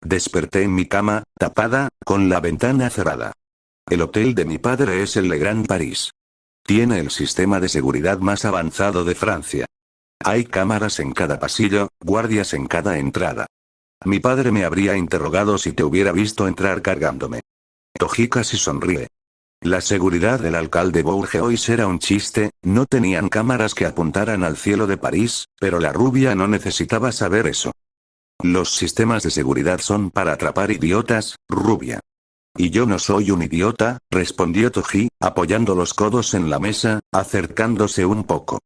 Desperté en mi cama, tapada, con la ventana cerrada. El hotel de mi padre es el Le Grand Paris. Tiene el sistema de seguridad más avanzado de Francia. Hay cámaras en cada pasillo, guardias en cada entrada. Mi padre me habría interrogado si te hubiera visto entrar cargándome. Toji casi sonríe. La seguridad del alcalde Bourgeois era un chiste, no tenían cámaras que apuntaran al cielo de París, pero la rubia no necesitaba saber eso. Los sistemas de seguridad son para atrapar idiotas, rubia. Y yo no soy un idiota, respondió Toji, apoyando los codos en la mesa, acercándose un poco.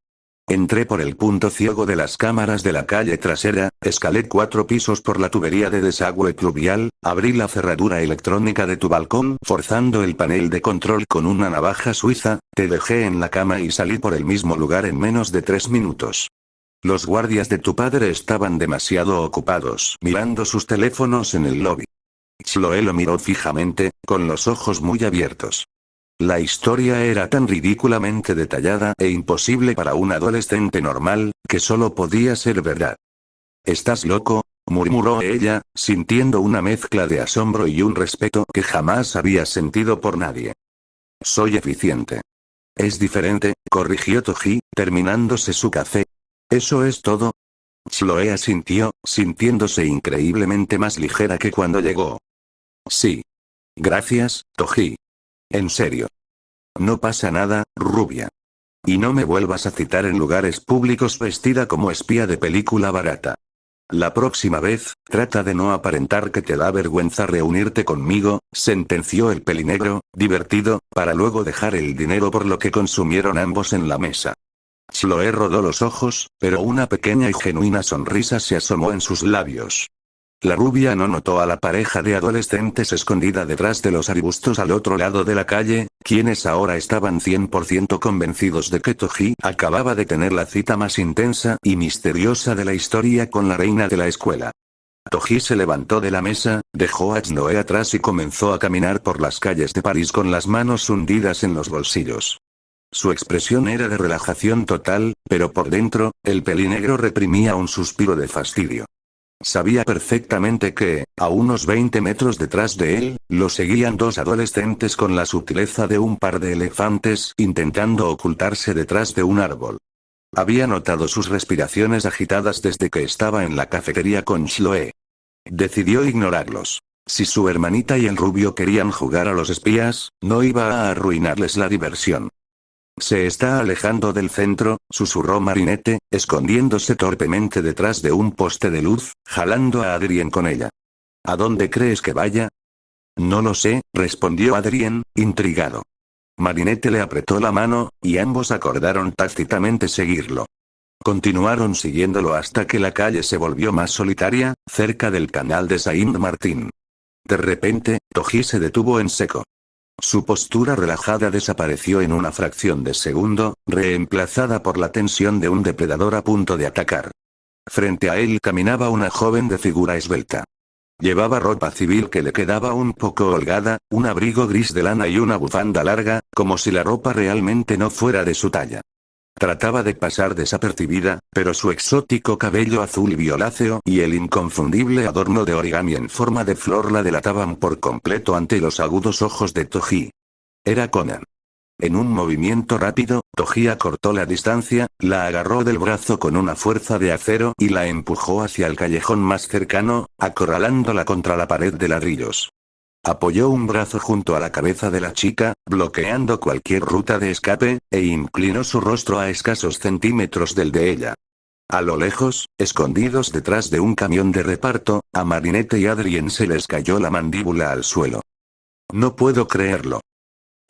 Entré por el punto ciego de las cámaras de la calle trasera, escalé 4 pisos por la tubería de desagüe pluvial, abrí la cerradura electrónica de tu balcón forzando el panel de control con una navaja suiza, te dejé en la cama y salí por el mismo lugar en menos de 3 minutos. Los guardias de tu padre estaban demasiado ocupados mirando sus teléfonos en el lobby. Chloe lo miró fijamente, con los ojos muy abiertos. La historia era tan ridículamente detallada e imposible para un adolescente normal, que solo podía ser verdad. ¿Estás loco?, murmuró ella, sintiendo una mezcla de asombro y un respeto que jamás había sentido por nadie. Soy eficiente. Es diferente, corrigió Toji, terminándose su café. ¿Eso es todo? Chloe asintió, sintiéndose increíblemente más ligera que cuando llegó. Sí. Gracias, Toji. En serio. No pasa nada, rubia. Y no me vuelvas a citar en lugares públicos vestida como espía de película barata. La próxima vez, trata de no aparentar que te da vergüenza reunirte conmigo, sentenció el pelinegro, divertido, para luego dejar el dinero por lo que consumieron ambos en la mesa. Chloe rodó los ojos, pero una pequeña y genuina sonrisa se asomó en sus labios. La rubia no notó a la pareja de adolescentes escondida detrás de los arbustos al otro lado de la calle, quienes ahora estaban 100% convencidos de que Toji acababa de tener la cita más intensa y misteriosa de la historia con la reina de la escuela. Toji se levantó de la mesa, dejó a Chloe atrás y comenzó a caminar por las calles de París con las manos hundidas en los bolsillos. Su expresión era de relajación total, pero por dentro, el pelinegro reprimía un suspiro de fastidio. Sabía perfectamente que, a unos 20 metros detrás de él, lo seguían 2 adolescentes con la sutileza de un par de elefantes intentando ocultarse detrás de un árbol. Había notado sus respiraciones agitadas desde que estaba en la cafetería con Chloe. Decidió ignorarlos. Si su hermanita y el rubio querían jugar a los espías, no iba a arruinarles la diversión. Se está alejando del centro, susurró Marinette, escondiéndose torpemente detrás de un poste de luz, jalando a Adrien con ella. ¿A dónde crees que vaya? No lo sé, respondió Adrien, intrigado. Marinette le apretó la mano, y ambos acordaron tácitamente seguirlo. Continuaron siguiéndolo hasta que la calle se volvió más solitaria, cerca del canal de Saint-Martin. De repente, Toji se detuvo en seco. Su postura relajada desapareció en una fracción de segundo, reemplazada por la tensión de un depredador a punto de atacar. Frente a él caminaba una joven de figura esbelta. Llevaba ropa civil que le quedaba un poco holgada, un abrigo gris de lana y una bufanda larga, como si la ropa realmente no fuera de su talla. Trataba de pasar desapercibida, pero su exótico cabello azul violáceo y el inconfundible adorno de origami en forma de flor la delataban por completo ante los agudos ojos de Toji. Era Conan. En un movimiento rápido, Toji acortó la distancia, la agarró del brazo con una fuerza de acero y la empujó hacia el callejón más cercano, acorralándola contra la pared de ladrillos. Apoyó un brazo junto a la cabeza de la chica, bloqueando cualquier ruta de escape, e inclinó su rostro a escasos centímetros del de ella. A lo lejos, escondidos detrás de un camión de reparto, a Marinette y Adrien se les cayó la mandíbula al suelo. No puedo creerlo.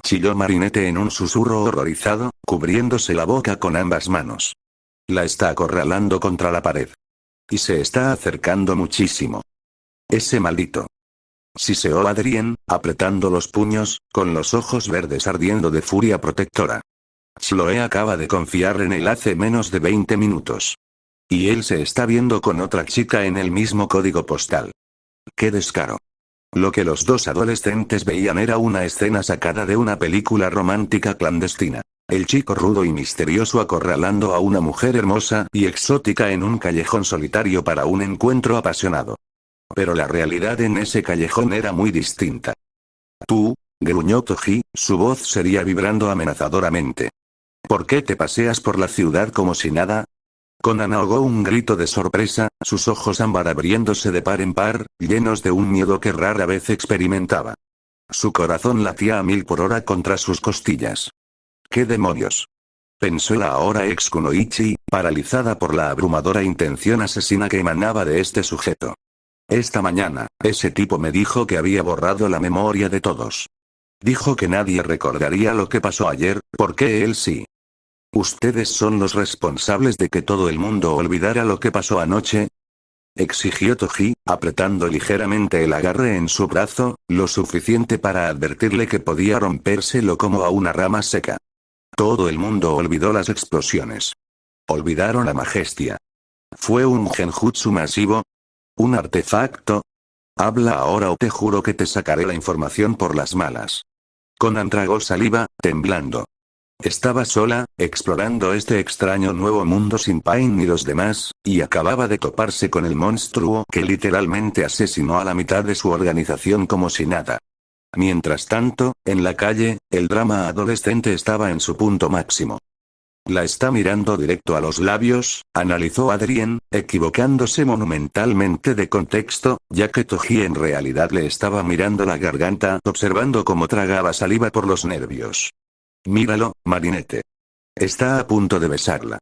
Chilló Marinette en un susurro horrorizado, cubriéndose la boca con ambas manos. La está acorralando contra la pared. Y se está acercando muchísimo. Ese maldito. Siseó Adrien, apretando los puños, con los ojos verdes ardiendo de furia protectora. Chloe acaba de confiar en él hace menos de 20 minutos. Y él se está viendo con otra chica en el mismo código postal. ¡Qué descaro! Lo que los dos adolescentes veían era una escena sacada de una película romántica clandestina. El chico rudo y misterioso acorralando a una mujer hermosa y exótica en un callejón solitario para un encuentro apasionado. Pero la realidad en ese callejón era muy distinta. Tú, gruñó Toji, su voz seguía vibrando amenazadoramente. ¿Por qué te paseas por la ciudad como si nada? Conan ahogó un grito de sorpresa, sus ojos ámbar abriéndose de par en par, llenos de un miedo que rara vez experimentaba. Su corazón latía a 1000 por hora contra sus costillas. ¿Qué demonios? Pensó la ahora ex Kunoichi, paralizada por la abrumadora intención asesina que emanaba de este sujeto. Esta mañana, ese tipo me dijo que había borrado la memoria de todos. Dijo que nadie recordaría lo que pasó ayer, porque él sí. ¿Ustedes son los responsables de que todo el mundo olvidara lo que pasó anoche? Exigió Toji, apretando ligeramente el agarre en su brazo, lo suficiente para advertirle que podía rompérselo como a una rama seca. Todo el mundo olvidó las explosiones. Olvidaron la majestia. ¿Fue un genjutsu masivo? ¿Un artefacto? Habla ahora o te juro que te sacaré la información por las malas. Conan tragó saliva, temblando. Estaba sola, explorando este extraño nuevo mundo sin Pain ni los demás, y acababa de toparse con el monstruo que literalmente asesinó a la mitad de su organización como si nada. Mientras tanto, en la calle, el drama adolescente estaba en su punto máximo. La está mirando directo a los labios, analizó Adrien, equivocándose monumentalmente de contexto, ya que Toji en realidad le estaba mirando la garganta, observando cómo tragaba saliva por los nervios. Míralo, Marinette. Está a punto de besarla.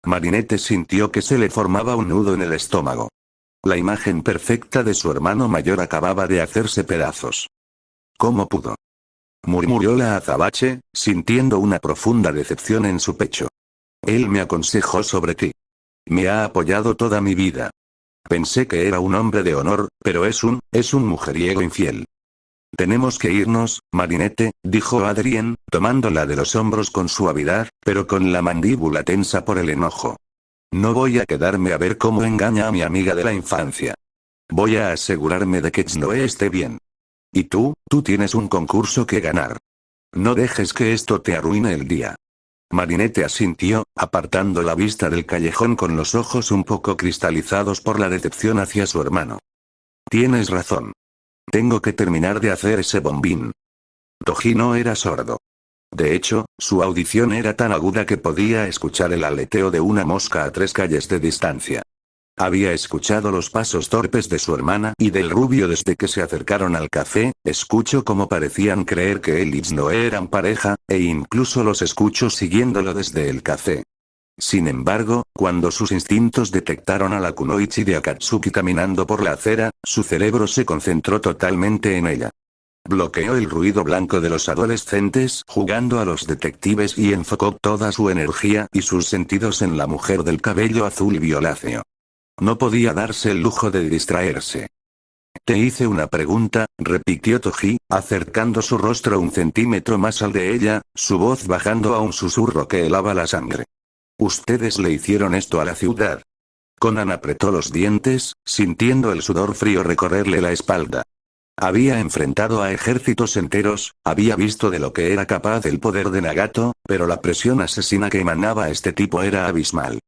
Marinette sintió que se le formaba un nudo en el estómago. La imagen perfecta de su hermano mayor acababa de hacerse pedazos. ¿Cómo pudo? Murmuró la azabache, sintiendo una profunda decepción en su pecho. Él me aconsejó sobre ti. Me ha apoyado toda mi vida. Pensé que era un hombre de honor, pero es un mujeriego infiel. Tenemos que irnos, Marinette, dijo Adrien, tomándola de los hombros con suavidad, pero con la mandíbula tensa por el enojo. No voy a quedarme a ver cómo engaña a mi amiga de la infancia. Voy a asegurarme de que Chloe esté bien. Y tú tienes un concurso que ganar. No dejes que esto te arruine el día. Marinette asintió, apartando la vista del callejón con los ojos un poco cristalizados por la decepción hacia su hermano. Tienes razón. Tengo que terminar de hacer ese bombín. Toji no era sordo. De hecho, su audición era tan aguda que podía escuchar el aleteo de una mosca a 3 calles de distancia. Había escuchado los pasos torpes de su hermana y del rubio desde que se acercaron al café, escucho cómo parecían creer que él y Chloe eran pareja, e incluso los escucho siguiéndolo desde el café. Sin embargo, cuando sus instintos detectaron a la kunoichi de Akatsuki caminando por la acera, su cerebro se concentró totalmente en ella. Bloqueó el ruido blanco de los adolescentes jugando a los detectives y enfocó toda su energía y sus sentidos en la mujer del cabello azul violáceo. No podía darse el lujo de distraerse. Te hice una pregunta, repitió Toji, acercando su rostro 1 centímetro más al de ella, su voz bajando a un susurro que helaba la sangre. ¿Ustedes le hicieron esto a la ciudad? Conan apretó los dientes, sintiendo el sudor frío recorrerle la espalda. Había enfrentado a ejércitos enteros, había visto de lo que era capaz el poder de Nagato, pero la presión asesina que emanaba este tipo era abismal.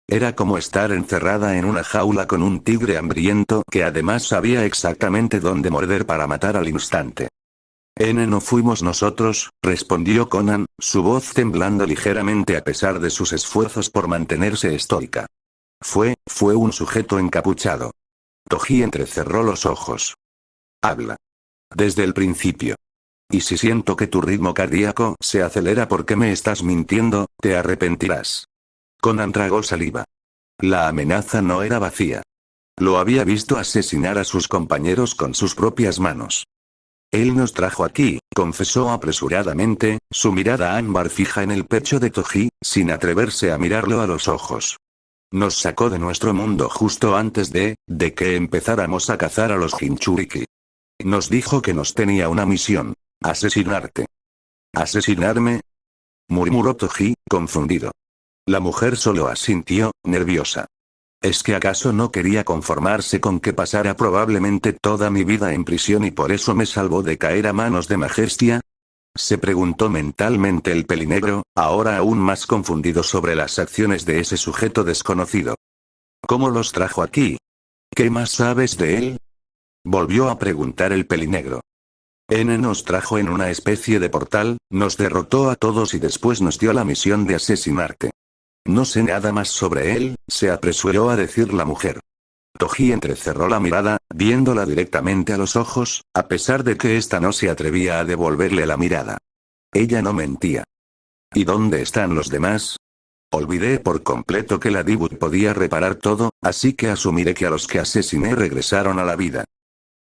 Era como estar encerrada en una jaula con un tigre hambriento que además sabía exactamente dónde morder para matar al instante. No fuimos nosotros, respondió Conan, su voz temblando ligeramente a pesar de sus esfuerzos por mantenerse estoica. Fue un sujeto encapuchado. Toji entrecerró los ojos. Habla. Desde el principio. Y si siento que tu ritmo cardíaco se acelera porque me estás mintiendo, te arrepentirás. Conan tragó saliva. La amenaza no era vacía. Lo había visto asesinar a sus compañeros con sus propias manos. Él nos trajo aquí, confesó apresuradamente, su mirada ámbar fija en el pecho de Toji, sin atreverse a mirarlo a los ojos. Nos sacó de nuestro mundo justo antes de que empezáramos a cazar a los Jinchuriki. Nos dijo que nos tenía una misión. Asesinarte. ¿Asesinarme? Murmuró Toji, confundido. La mujer solo asintió, nerviosa. ¿Es que acaso no quería conformarse con que pasara probablemente toda mi vida en prisión y por eso me salvó de caer a manos de Majestia? Se preguntó mentalmente el pelinegro, ahora aún más confundido sobre las acciones de ese sujeto desconocido. ¿Cómo los trajo aquí? ¿Qué más sabes de él? Volvió a preguntar el pelinegro. Nos trajo en una especie de portal, nos derrotó a todos y después nos dio la misión de asesinarte. No sé nada más sobre él, se apresuró a decir la mujer. Toji entrecerró la mirada, viéndola directamente a los ojos, a pesar de que ésta no se atrevía a devolverle la mirada. Ella no mentía. ¿Y dónde están los demás? Olvidé por completo que la Dibut podía reparar todo, así que asumiré que a los que asesiné regresaron a la vida.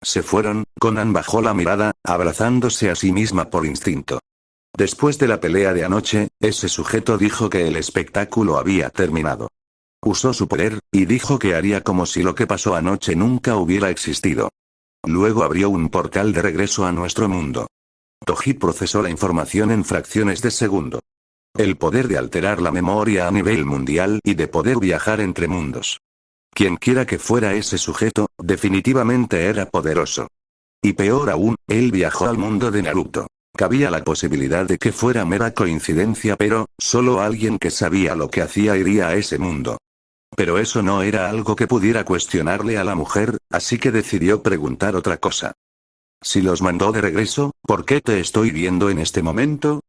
Se fueron. Conan bajó la mirada, abrazándose a sí misma por instinto. Después de la pelea de anoche, ese sujeto dijo que el espectáculo había terminado. Usó su poder, y dijo que haría como si lo que pasó anoche nunca hubiera existido. Luego abrió un portal de regreso a nuestro mundo. Toji procesó la información en fracciones de segundo. El poder de alterar la memoria a nivel mundial y de poder viajar entre mundos. Quienquiera que fuera ese sujeto, definitivamente era poderoso. Y peor aún, él viajó al mundo de Naruto. Cabía la posibilidad de que fuera mera coincidencia, pero solo alguien que sabía lo que hacía iría a ese mundo. Pero eso no era algo que pudiera cuestionarle a la mujer, así que decidió preguntar otra cosa. Si los mandó de regreso, ¿por qué te estoy viendo en este momento?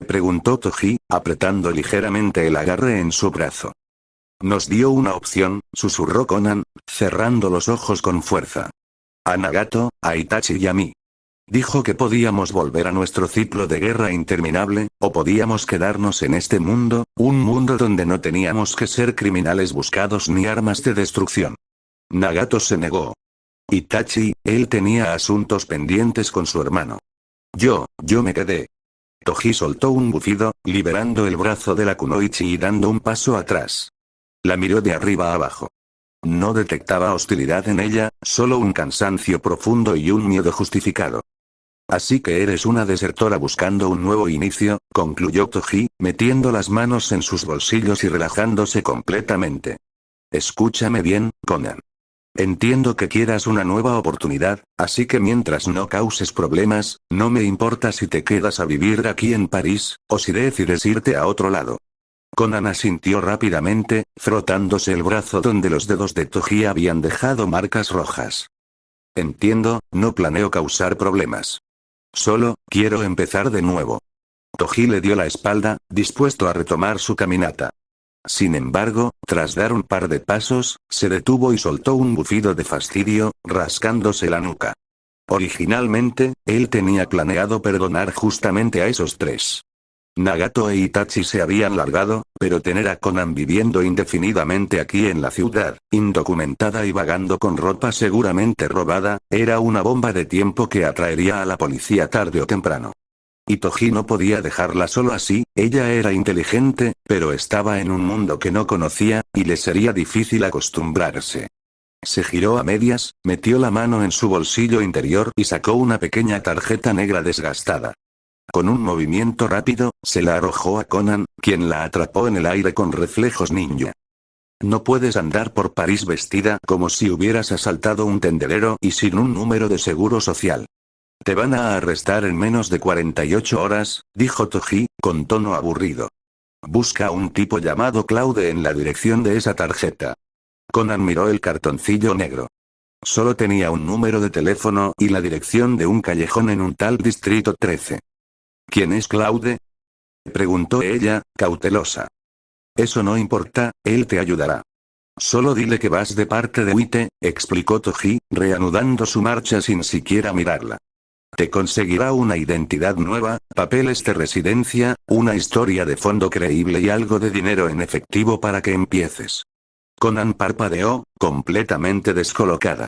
Preguntó Toji, apretando ligeramente el agarre en su brazo. Nos dio una opción, susurró Conan, cerrando los ojos con fuerza. A Nagato, a Itachi y a mí. Dijo que podíamos volver a nuestro ciclo de guerra interminable, o podíamos quedarnos en este mundo, un mundo donde no teníamos que ser criminales buscados ni armas de destrucción. Nagato se negó. Itachi, él tenía asuntos pendientes con su hermano. Yo me quedé. Toji soltó un bufido, liberando el brazo de la kunoichi y dando un paso atrás. La miró de arriba a abajo. No detectaba hostilidad en ella, solo un cansancio profundo y un miedo justificado. Así que eres una desertora buscando un nuevo inicio, concluyó Toji, metiendo las manos en sus bolsillos y relajándose completamente. Escúchame bien, Conan. Entiendo que quieras una nueva oportunidad, así que mientras no causes problemas, no me importa si te quedas a vivir aquí en París, o si decides irte a otro lado. Conan asintió rápidamente, frotándose el brazo donde los dedos de Toji habían dejado marcas rojas. Entiendo, no planeo causar problemas. Solo, quiero empezar de nuevo. Toji le dio la espalda, dispuesto a retomar su caminata. Sin embargo, tras dar un par de pasos, se detuvo y soltó un bufido de fastidio, rascándose la nuca. Originalmente, él tenía planeado perdonar justamente a esos tres. Nagato e Itachi se habían largado, pero tener a Conan viviendo indefinidamente aquí en la ciudad, indocumentada y vagando con ropa seguramente robada, era una bomba de tiempo que atraería a la policía tarde o temprano. Y Toji no podía dejarla solo así, ella era inteligente, pero estaba en un mundo que no conocía, y le sería difícil acostumbrarse. Se giró a medias, metió la mano en su bolsillo interior y sacó una pequeña tarjeta negra desgastada. Con un movimiento rápido, se la arrojó a Conan, quien la atrapó en el aire con reflejos ninja. No puedes andar por París vestida como si hubieras asaltado un tendedero y sin un número de seguro social. Te van a arrestar en menos de 48 horas, dijo Toji, con tono aburrido. Busca a un tipo llamado Claude en la dirección de esa tarjeta. Conan miró el cartoncillo negro. Solo tenía un número de teléfono y la dirección de un callejón en un tal distrito 13. ¿Quién es Claude?, preguntó ella, cautelosa. Eso no importa, él te ayudará. Solo dile que vas de parte de Wite, explicó Toji, reanudando su marcha sin siquiera mirarla. Te conseguirá una identidad nueva, papeles de residencia, una historia de fondo creíble y algo de dinero en efectivo para que empieces. Conan parpadeó, completamente descolocada.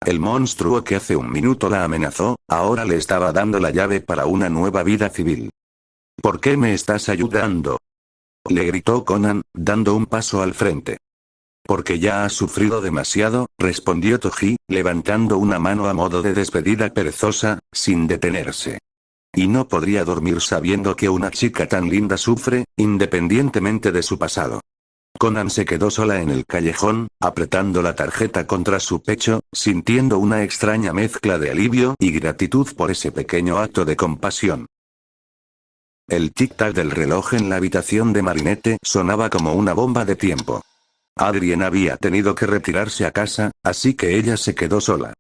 El monstruo que hace un minuto la amenazó, ahora le estaba dando la llave para una nueva vida civil. ¿Por qué me estás ayudando?, le gritó Conan, dando un paso al frente. Porque ya has sufrido demasiado, respondió Toji, levantando una mano a modo de despedida perezosa, sin detenerse. Y no podría dormir sabiendo que una chica tan linda sufre, independientemente de su pasado. Conan se quedó sola en el callejón, apretando la tarjeta contra su pecho, sintiendo una extraña mezcla de alivio y gratitud por ese pequeño acto de compasión. El tic-tac del reloj en la habitación de Marinette sonaba como una bomba de tiempo. Adrien había tenido que retirarse a casa, así que ella se quedó sola.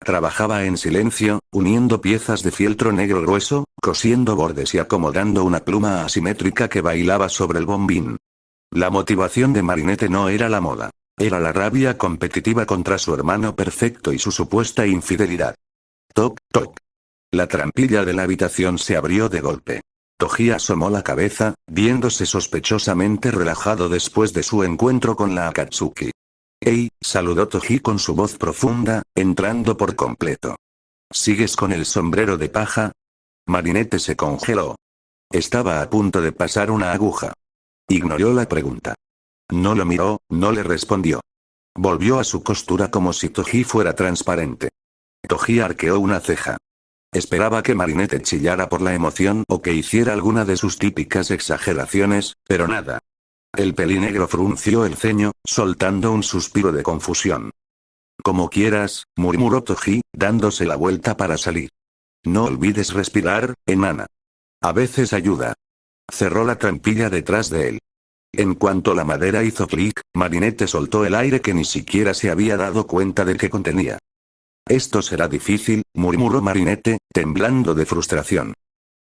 Trabajaba en silencio, uniendo piezas de fieltro negro grueso, cosiendo bordes y acomodando una pluma asimétrica que bailaba sobre el bombín. La motivación de Marinette no era la moda. Era la rabia competitiva contra su hermano perfecto y su supuesta infidelidad. Toc, toc. La trampilla de la habitación se abrió de golpe. Toji asomó la cabeza, viéndose sospechosamente relajado después de su encuentro con la Akatsuki. «Hey», saludó Toji con su voz profunda, entrando por completo. «¿Sigues con el sombrero de paja?». Marinette se congeló. Estaba a punto de pasar una aguja. Ignoró la pregunta. No lo miró, no le respondió. Volvió a su costura como si Toji fuera transparente. Toji arqueó una ceja. Esperaba que Marinette chillara por la emoción o que hiciera alguna de sus típicas exageraciones, pero nada. El pelinegro frunció el ceño, soltando un suspiro de confusión. «Como quieras», murmuró Toji, dándose la vuelta para salir. «No olvides respirar, enana. A veces ayuda». Cerró la trampilla detrás de él. En cuanto la madera hizo clic, Marinette soltó el aire que ni siquiera se había dado cuenta de que contenía. «Esto será difícil», murmuró Marinette, temblando de frustración.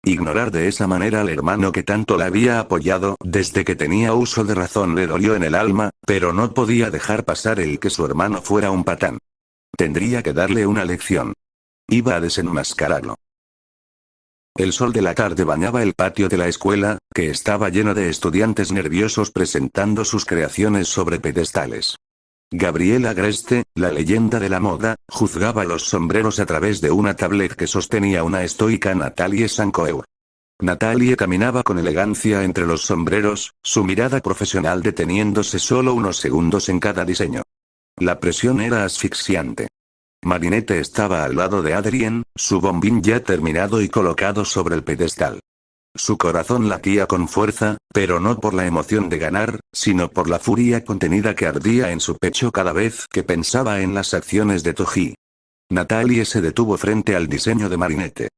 Ignorar de esa manera al hermano que tanto la había apoyado desde que tenía uso de razón le dolió en el alma, pero no podía dejar pasar el que su hermano fuera un patán. Tendría que darle una lección. Iba a desenmascararlo. El sol de la tarde bañaba el patio de la escuela, que estaba lleno de estudiantes nerviosos presentando sus creaciones sobre pedestales. Gabriel Agreste, la leyenda de la moda, juzgaba los sombreros a través de una tablet que sostenía una estoica Nathalie Sancoeur. Nathalie caminaba con elegancia entre los sombreros, su mirada profesional deteniéndose solo unos segundos en cada diseño. La presión era asfixiante. Marinette estaba al lado de Adrien, su bombín ya terminado y colocado sobre el pedestal. Su corazón latía con fuerza, pero no por la emoción de ganar, sino por la furia contenida que ardía en su pecho cada vez que pensaba en las acciones de Toji. Nathalie se detuvo frente al diseño de Marinette.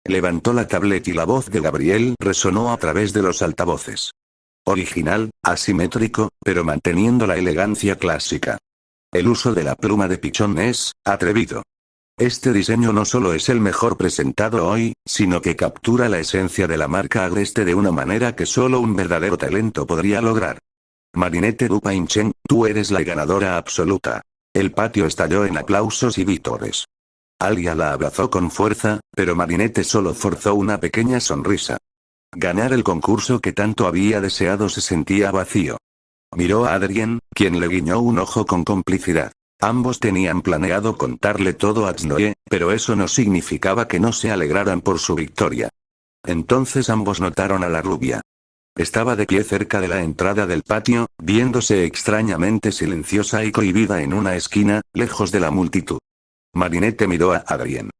Levantó la tablet y la voz de Gabriel resonó a través de los altavoces. Original, asimétrico, pero manteniendo la elegancia clásica. El uso de la pluma de pichón es atrevido. Este diseño no solo es el mejor presentado hoy, sino que captura la esencia de la marca Agreste de una manera que solo un verdadero talento podría lograr. Marinette Dupainchen, tú eres la ganadora absoluta. El patio estalló en aplausos y vítores. Alia la abrazó con fuerza, pero Marinette solo forzó una pequeña sonrisa. Ganar el concurso que tanto había deseado se sentía vacío. Miró a Adrien, quien le guiñó un ojo con complicidad. Ambos tenían planeado contarle todo a Chloe, pero eso no significaba que no se alegraran por su victoria. Entonces ambos notaron a la rubia. Estaba de pie cerca de la entrada del patio, viéndose extrañamente silenciosa y cohibida en una esquina, lejos de la multitud. Marinette miró a Adrien.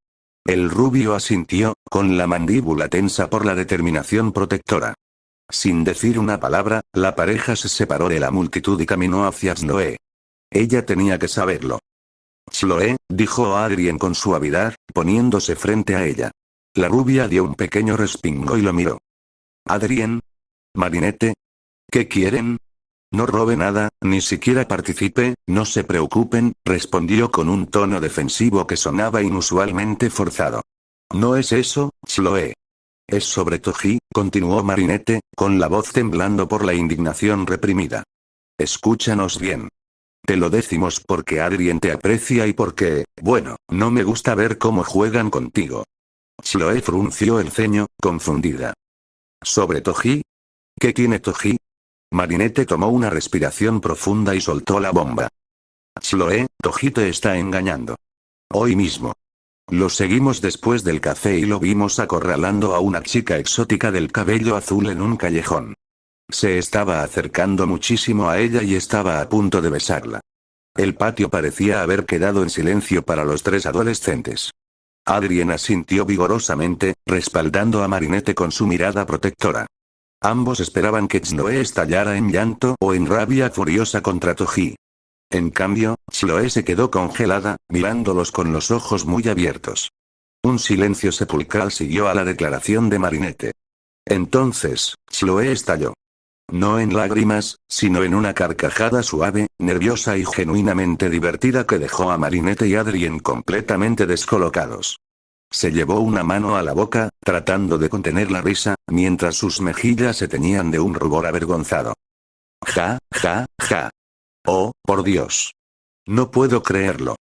El rubio asintió, con la mandíbula tensa por la determinación protectora. Sin decir una palabra, la pareja se separó de la multitud y caminó hacia Chloe. Ella tenía que saberlo. Chloe, dijo Adrien con suavidad, poniéndose frente a ella. La rubia dio un pequeño respingo y lo miró. Adrien. Marinette. ¿Qué quieren? No robe nada, ni siquiera participe, no se preocupen, respondió con un tono defensivo que sonaba inusualmente forzado. No es eso, Chloe. Es sobre Toji, continuó Marinette, con la voz temblando por la indignación reprimida. Escúchanos bien. Te lo decimos porque Adrien te aprecia y porque, bueno, no me gusta ver cómo juegan contigo. Chloe frunció el ceño, confundida. ¿Sobre Toji? ¿Qué tiene Toji? Marinette tomó una respiración profunda y soltó la bomba. Chloe, Toji te está engañando. Hoy mismo. Lo seguimos después del café y lo vimos acorralando a una chica exótica del cabello azul en un callejón. Se estaba acercando muchísimo a ella y estaba a punto de besarla. El patio parecía haber quedado en silencio para los tres adolescentes. Adrien asintió vigorosamente, respaldando a Marinette con su mirada protectora. Ambos esperaban que Chloe estallara en llanto o en rabia furiosa contra Toji. En cambio, Chloe se quedó congelada, mirándolos con los ojos muy abiertos. Un silencio sepulcral siguió a la declaración de Marinette. Entonces, Chloe estalló. No en lágrimas, sino en una carcajada suave, nerviosa y genuinamente divertida que dejó a Marinette y Adrien completamente descolocados. Se llevó una mano a la boca, tratando de contener la risa, mientras sus mejillas se teñían de un rubor avergonzado. Ja, ja, ja. Oh, por Dios. No puedo creerlo.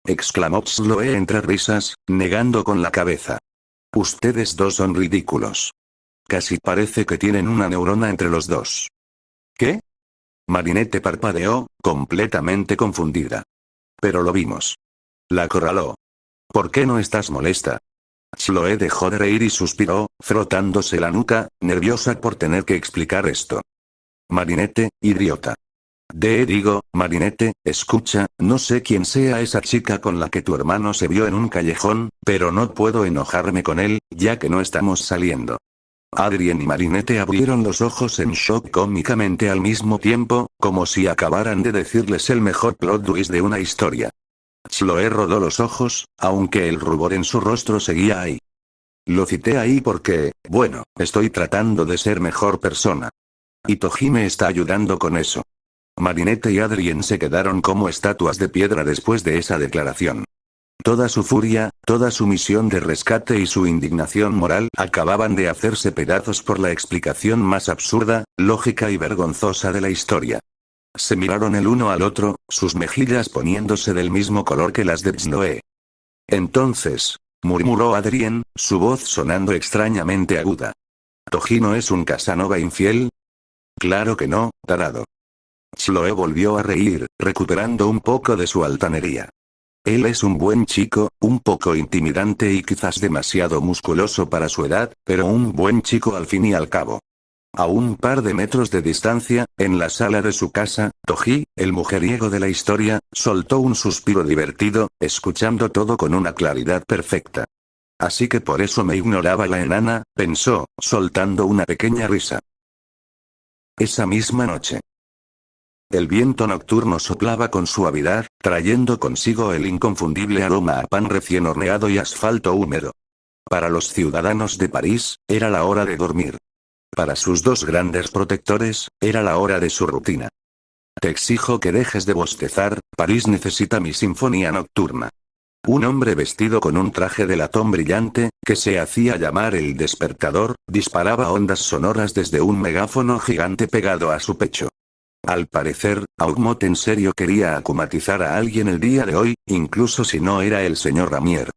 Exclamó Chloe entre risas, negando con la cabeza. Ustedes dos son ridículos. Casi parece que tienen una neurona entre los dos. ¿Qué? Marinette parpadeó, completamente confundida. Pero lo vimos. La acorraló. ¿Por qué no estás molesta? Chloe dejó de reír y suspiró, frotándose la nuca, nerviosa por tener que explicar esto. Marinette, idiota. Digo, Marinette, escucha, no sé quién sea esa chica con la que tu hermano se vio en un callejón, pero no puedo enojarme con él, ya que no estamos saliendo. Adrien y Marinette abrieron los ojos en shock cómicamente al mismo tiempo, como si acabaran de decirles el mejor plot twist de una historia. Chloe rodó los ojos, aunque el rubor en su rostro seguía ahí. Lo cité ahí porque, bueno, estoy tratando de ser mejor persona. Y Toji me está ayudando con eso. Marinette y Adrien se quedaron como estatuas de piedra después de esa declaración. Toda su furia, toda su misión de rescate y su indignación moral acababan de hacerse pedazos por la explicación más absurda, lógica y vergonzosa de la historia. Se miraron el uno al otro, sus mejillas poniéndose del mismo color que las de Chloe. Entonces, murmuró Adrien, su voz sonando extrañamente aguda. ¿Toji no es un Casanova infiel? Claro que no, tarado. Chloe volvió a reír, recuperando un poco de su altanería. Él es un buen chico, un poco intimidante y quizás demasiado musculoso para su edad, pero un buen chico al fin y al cabo. A un par de metros de distancia, en la sala de su casa, Toji, el mujeriego de la historia, soltó un suspiro divertido, escuchando todo con una claridad perfecta. Así que por eso me ignoraba la enana, pensó, soltando una pequeña risa. Esa misma noche. El viento nocturno soplaba con suavidad, trayendo consigo el inconfundible aroma a pan recién horneado y asfalto húmedo. Para los ciudadanos de París, era la hora de dormir. Para sus dos grandes protectores, era la hora de su rutina. Te exijo que dejes de bostezar, París necesita mi sinfonía nocturna. Un hombre vestido con un traje de latón brillante, que se hacía llamar el despertador, disparaba ondas sonoras desde un megáfono gigante pegado a su pecho. Al parecer, Augmot en serio quería acumatizar a alguien el día de hoy, incluso si no era el señor Ramier.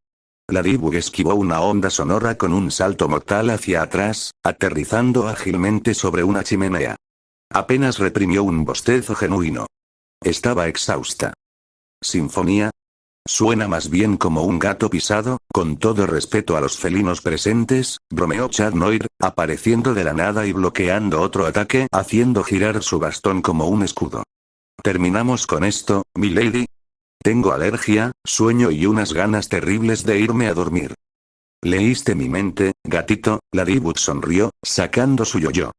Ladybug esquivó una onda sonora con un salto mortal hacia atrás, aterrizando ágilmente sobre una chimenea. Apenas reprimió un bostezo genuino. Estaba exhausta. ¿Sinfonía? Suena más bien como un gato pisado, con todo respeto a los felinos presentes, bromeó Chad Noir, apareciendo de la nada y bloqueando otro ataque, haciendo girar su bastón como un escudo. ¿Terminamos con esto, milady? Tengo alergia, sueño y unas ganas terribles de irme a dormir. Leíste mi mente, gatito, Ladybug sonrió, sacando su yo-yo.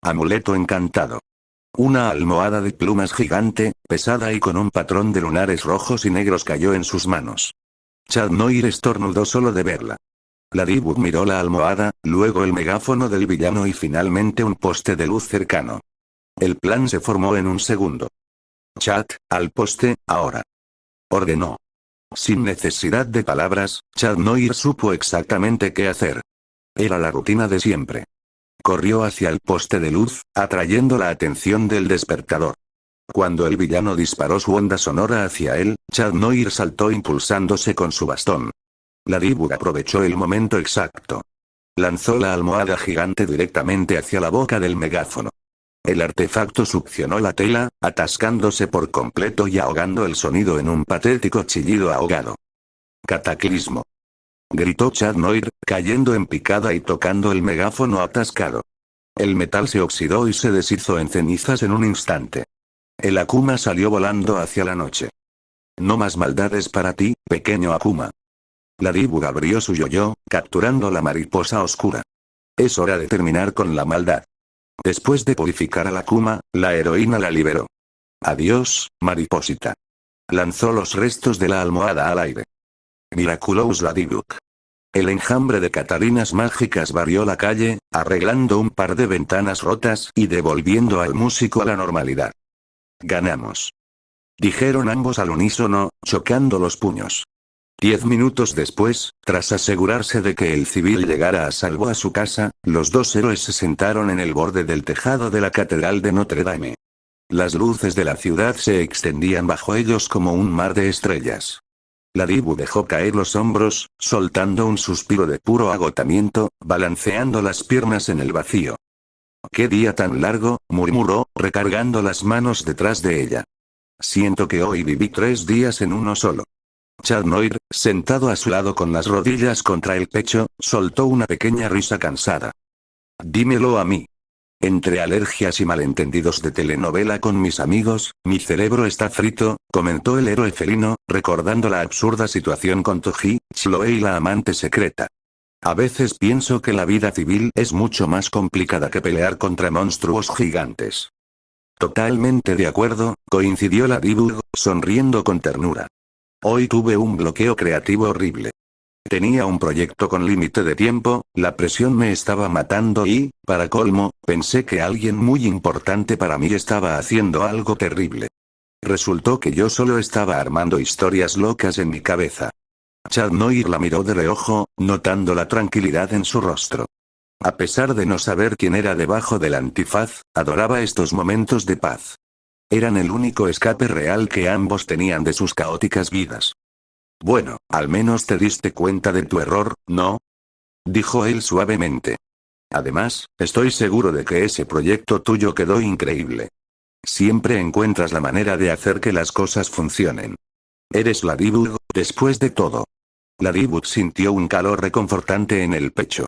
Amuleto encantado. Una almohada de plumas gigante, pesada y con un patrón de lunares rojos y negros cayó en sus manos. Chad Noir estornudó solo de verla. Ladybug miró la almohada, luego el megáfono del villano y finalmente un poste de luz cercano. El plan se formó en un segundo. Chad, al poste, ahora. Ordenó. Sin necesidad de palabras, Chad Noir supo exactamente qué hacer. Era la rutina de siempre. Corrió hacia el poste de luz, atrayendo la atención del despertador. Cuando el villano disparó su onda sonora hacia él, Chad Noir saltó impulsándose con su bastón. Ladybug aprovechó el momento exacto. Lanzó la almohada gigante directamente hacia la boca del megáfono. El artefacto succionó la tela, atascándose por completo y ahogando el sonido en un patético chillido ahogado. «Cataclismo», gritó Chad Noir, cayendo en picada y tocando el megáfono atascado. El metal se oxidó y se deshizo en cenizas en un instante. El Akuma salió volando hacia la noche. «No más maldades para ti, pequeño Akuma». Ladybug abrió su yo-yo, capturando la mariposa oscura. Es hora de terminar con la maldad. Después de purificar a la Akuma, la heroína la liberó. Adiós, mariposita. Lanzó los restos de la almohada al aire. Miraculous Ladybug. El enjambre de Catalinas mágicas barrió la calle, arreglando un par de ventanas rotas y devolviendo al músico a la normalidad. Ganamos. Dijeron ambos al unísono, chocando los puños. 10 minutos después, tras asegurarse de que el civil llegara a salvo a su casa, los dos héroes se sentaron en el borde del tejado de la Catedral de Notre Dame. Las luces de la ciudad se extendían bajo ellos como un mar de estrellas. Ladybug dejó caer los hombros, soltando un suspiro de puro agotamiento, balanceando las piernas en el vacío. «¡Qué día tan largo!», murmuró, recargando las manos detrás de ella. «Siento que hoy viví 3 días en uno solo». Chad Noir, sentado a su lado con las rodillas contra el pecho, soltó una pequeña risa cansada. «Dímelo a mí. Entre alergias y malentendidos de telenovela con mis amigos, mi cerebro está frito», comentó el héroe felino, recordando la absurda situación con Toji, Chloe y la amante secreta. «A veces pienso que la vida civil es mucho más complicada que pelear contra monstruos gigantes». «Totalmente de acuerdo», coincidió Ladybug, sonriendo con ternura. «Hoy tuve un bloqueo creativo horrible. Tenía un proyecto con límite de tiempo, la presión me estaba matando y, para colmo, pensé que alguien muy importante para mí estaba haciendo algo terrible. Resultó que yo solo estaba armando historias locas en mi cabeza». Chad Noir la miró de reojo, notando la tranquilidad en su rostro. A pesar de no saber quién era debajo del antifaz, adoraba estos momentos de paz. Eran el único escape real que ambos tenían de sus caóticas vidas. «Bueno, al menos te diste cuenta de tu error, ¿no?», dijo él suavemente. «Además, estoy seguro de que ese proyecto tuyo quedó increíble. Siempre encuentras la manera de hacer que las cosas funcionen. Eres Ladybug, después de todo». Ladybug sintió un calor reconfortante en el pecho.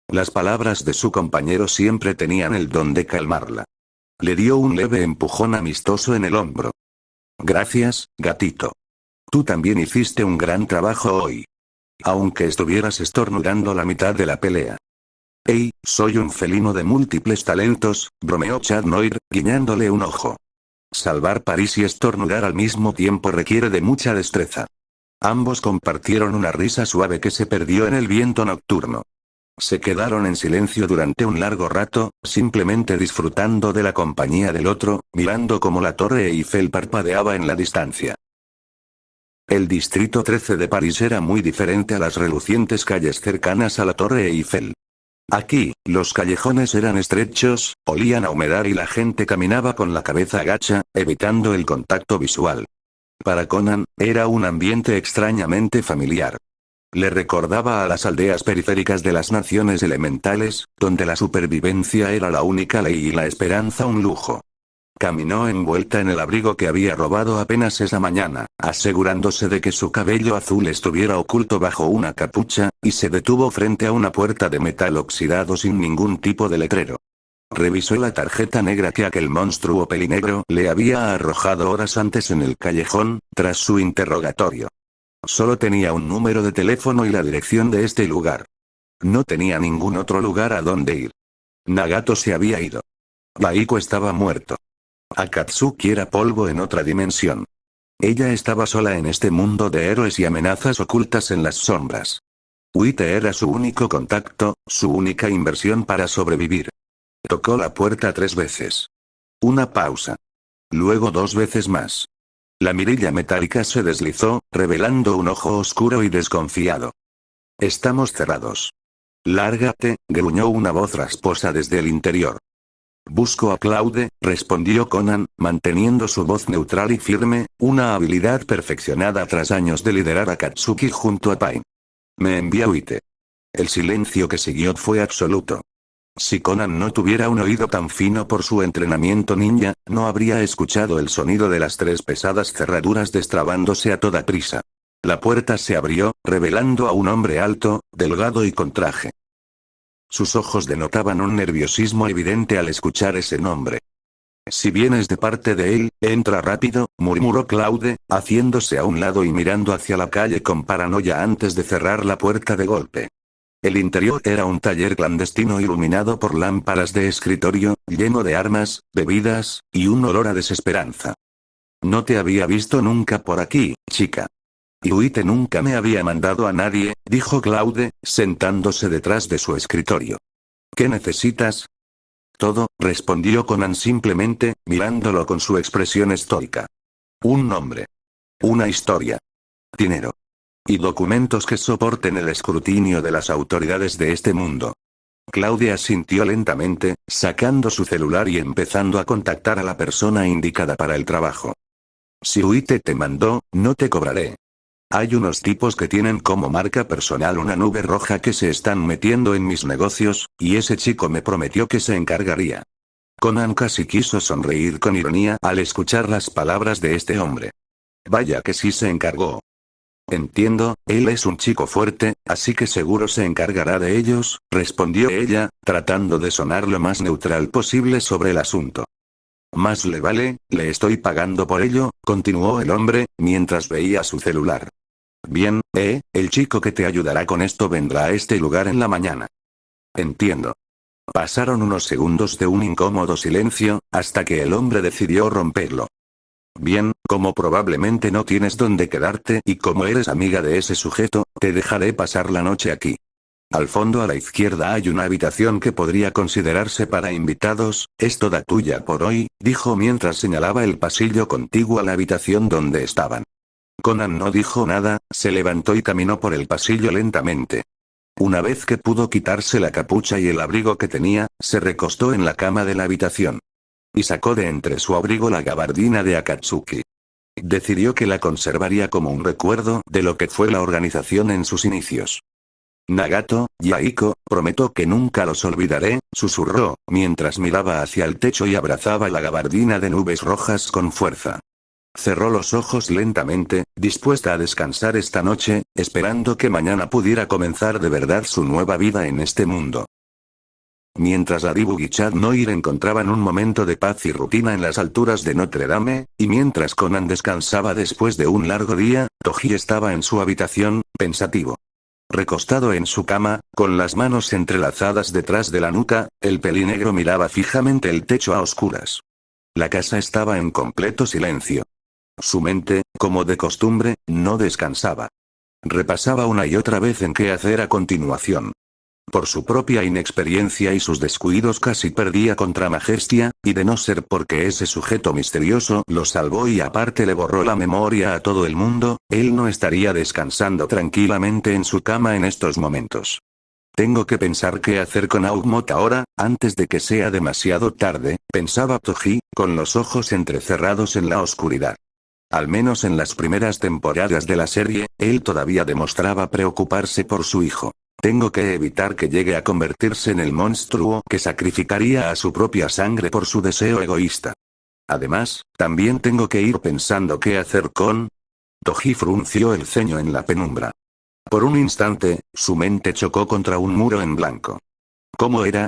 Las palabras de su compañero siempre tenían el don de calmarla. Le dio un leve empujón amistoso en el hombro. «Gracias, gatito. Tú también hiciste un gran trabajo hoy. Aunque estuvieras estornudando la mitad de la pelea». «Hey, soy un felino de múltiples talentos», bromeó Chad Noir, guiñándole un ojo. «Salvar París y estornudar al mismo tiempo requiere de mucha destreza». Ambos compartieron una risa suave que se perdió en el viento nocturno. Se quedaron en silencio durante un largo rato, simplemente disfrutando de la compañía del otro, mirando cómo la Torre Eiffel parpadeaba en la distancia. El distrito 13 de París era muy diferente a las relucientes calles cercanas a la Torre Eiffel. Aquí, los callejones eran estrechos, olían a humedad y la gente caminaba con la cabeza agacha, evitando el contacto visual. Para Conan, era un ambiente extrañamente familiar. Le recordaba a las aldeas periféricas de las naciones elementales, donde la supervivencia era la única ley y la esperanza un lujo. Caminó envuelta en el abrigo que había robado apenas esa mañana, asegurándose de que su cabello azul estuviera oculto bajo una capucha, y se detuvo frente a una puerta de metal oxidado sin ningún tipo de letrero. Revisó la tarjeta negra que aquel monstruo pelinegro le había arrojado horas antes en el callejón, tras su interrogatorio. Solo tenía un número de teléfono y la dirección de este lugar. No tenía ningún otro lugar a donde ir. Nagato se había ido. Yaiko estaba muerto. Akatsuki era polvo en otra dimensión. Ella estaba sola en este mundo de héroes y amenazas ocultas en las sombras. Uite era su único contacto, su única inversión para sobrevivir. Tocó la puerta 3 veces. Una pausa. Luego 2 veces más. La mirilla metálica se deslizó, revelando un ojo oscuro y desconfiado. Estamos cerrados. Lárgate, gruñó una voz rasposa desde el interior. Busco a Claude, respondió Conan, manteniendo su voz neutral y firme, una habilidad perfeccionada tras años de liderar a Katsuki junto a Pain. Me envía Uite. El silencio que siguió fue absoluto. Si Conan no tuviera un oído tan fino por su entrenamiento ninja, no habría escuchado el sonido de las 3 pesadas cerraduras destrabándose a toda prisa. La puerta se abrió, revelando a un hombre alto, delgado y con traje. Sus ojos denotaban un nerviosismo evidente al escuchar ese nombre. Si vienes de parte de él, entra rápido, murmuró Claude, haciéndose a un lado y mirando hacia la calle con paranoia antes de cerrar la puerta de golpe. El interior era un taller clandestino iluminado por lámparas de escritorio, lleno de armas, bebidas, y un olor a desesperanza. No te había visto nunca por aquí, chica. Y Uite nunca me había mandado a nadie, dijo Claude, sentándose detrás de su escritorio. ¿Qué necesitas? Todo, respondió Conan simplemente, mirándolo con su expresión estoica. Un nombre. Una historia. Dinero. Y documentos que soporten el escrutinio de las autoridades de este mundo. Claudia asintió lentamente, sacando su celular y empezando a contactar a la persona indicada para el trabajo. Si Uite te mandó, no te cobraré. Hay unos tipos que tienen como marca personal una nube roja que se están metiendo en mis negocios, y ese chico me prometió que se encargaría. Conan casi quiso sonreír con ironía al escuchar las palabras de este hombre. Vaya que sí se encargó. Entiendo, él es un chico fuerte, así que seguro se encargará de ellos, respondió ella, tratando de sonar lo más neutral posible sobre el asunto. Más le vale, le estoy pagando por ello, continuó el hombre, mientras veía su celular. Bien, el chico que te ayudará con esto vendrá a este lugar en la mañana. Entiendo. Pasaron unos segundos de un incómodo silencio, hasta que el hombre decidió romperlo. Bien, como probablemente no tienes dónde quedarte y como eres amiga de ese sujeto, te dejaré pasar la noche aquí. Al fondo a la izquierda hay una habitación que podría considerarse para invitados, es toda tuya por hoy, dijo mientras señalaba el pasillo contiguo a la habitación donde estaban. Conan no dijo nada, se levantó y caminó por el pasillo lentamente. Una vez que pudo quitarse la capucha y el abrigo que tenía, se recostó en la cama de la habitación. Y sacó de entre su abrigo la gabardina de Akatsuki. Decidió que la conservaría como un recuerdo de lo que fue la organización en sus inicios. Nagato, Yaiko, prometo que nunca los olvidaré, susurró, mientras miraba hacia el techo y abrazaba la gabardina de nubes rojas con fuerza. Cerró los ojos lentamente, dispuesta a descansar esta noche, esperando que mañana pudiera comenzar de verdad su nueva vida en este mundo. Mientras Aribu y Chad Noir encontraban un momento de paz y rutina en las alturas de Notre Dame, y mientras Conan descansaba después de un largo día, Toji estaba en su habitación, pensativo. Recostado en su cama, con las manos entrelazadas detrás de la nuca, el pelinegro miraba fijamente el techo a oscuras. La casa estaba en completo silencio. Su mente, como de costumbre, no descansaba. Repasaba una y otra vez en qué hacer a continuación. Por su propia inexperiencia y sus descuidos casi perdía contra Majestia, y de no ser porque ese sujeto misterioso lo salvó y aparte le borró la memoria a todo el mundo, él no estaría descansando tranquilamente en su cama en estos momentos. Tengo que pensar qué hacer con Augmot ahora, antes de que sea demasiado tarde, pensaba Toji, con los ojos entrecerrados en la oscuridad. Al menos en las primeras temporadas de la serie, él todavía demostraba preocuparse por su hijo. Tengo que evitar que llegue a convertirse en el monstruo que sacrificaría a su propia sangre por su deseo egoísta. Además, también tengo que ir pensando qué hacer con... Toji frunció el ceño en la penumbra. Por un instante, su mente chocó contra un muro en blanco. ¿Cómo era?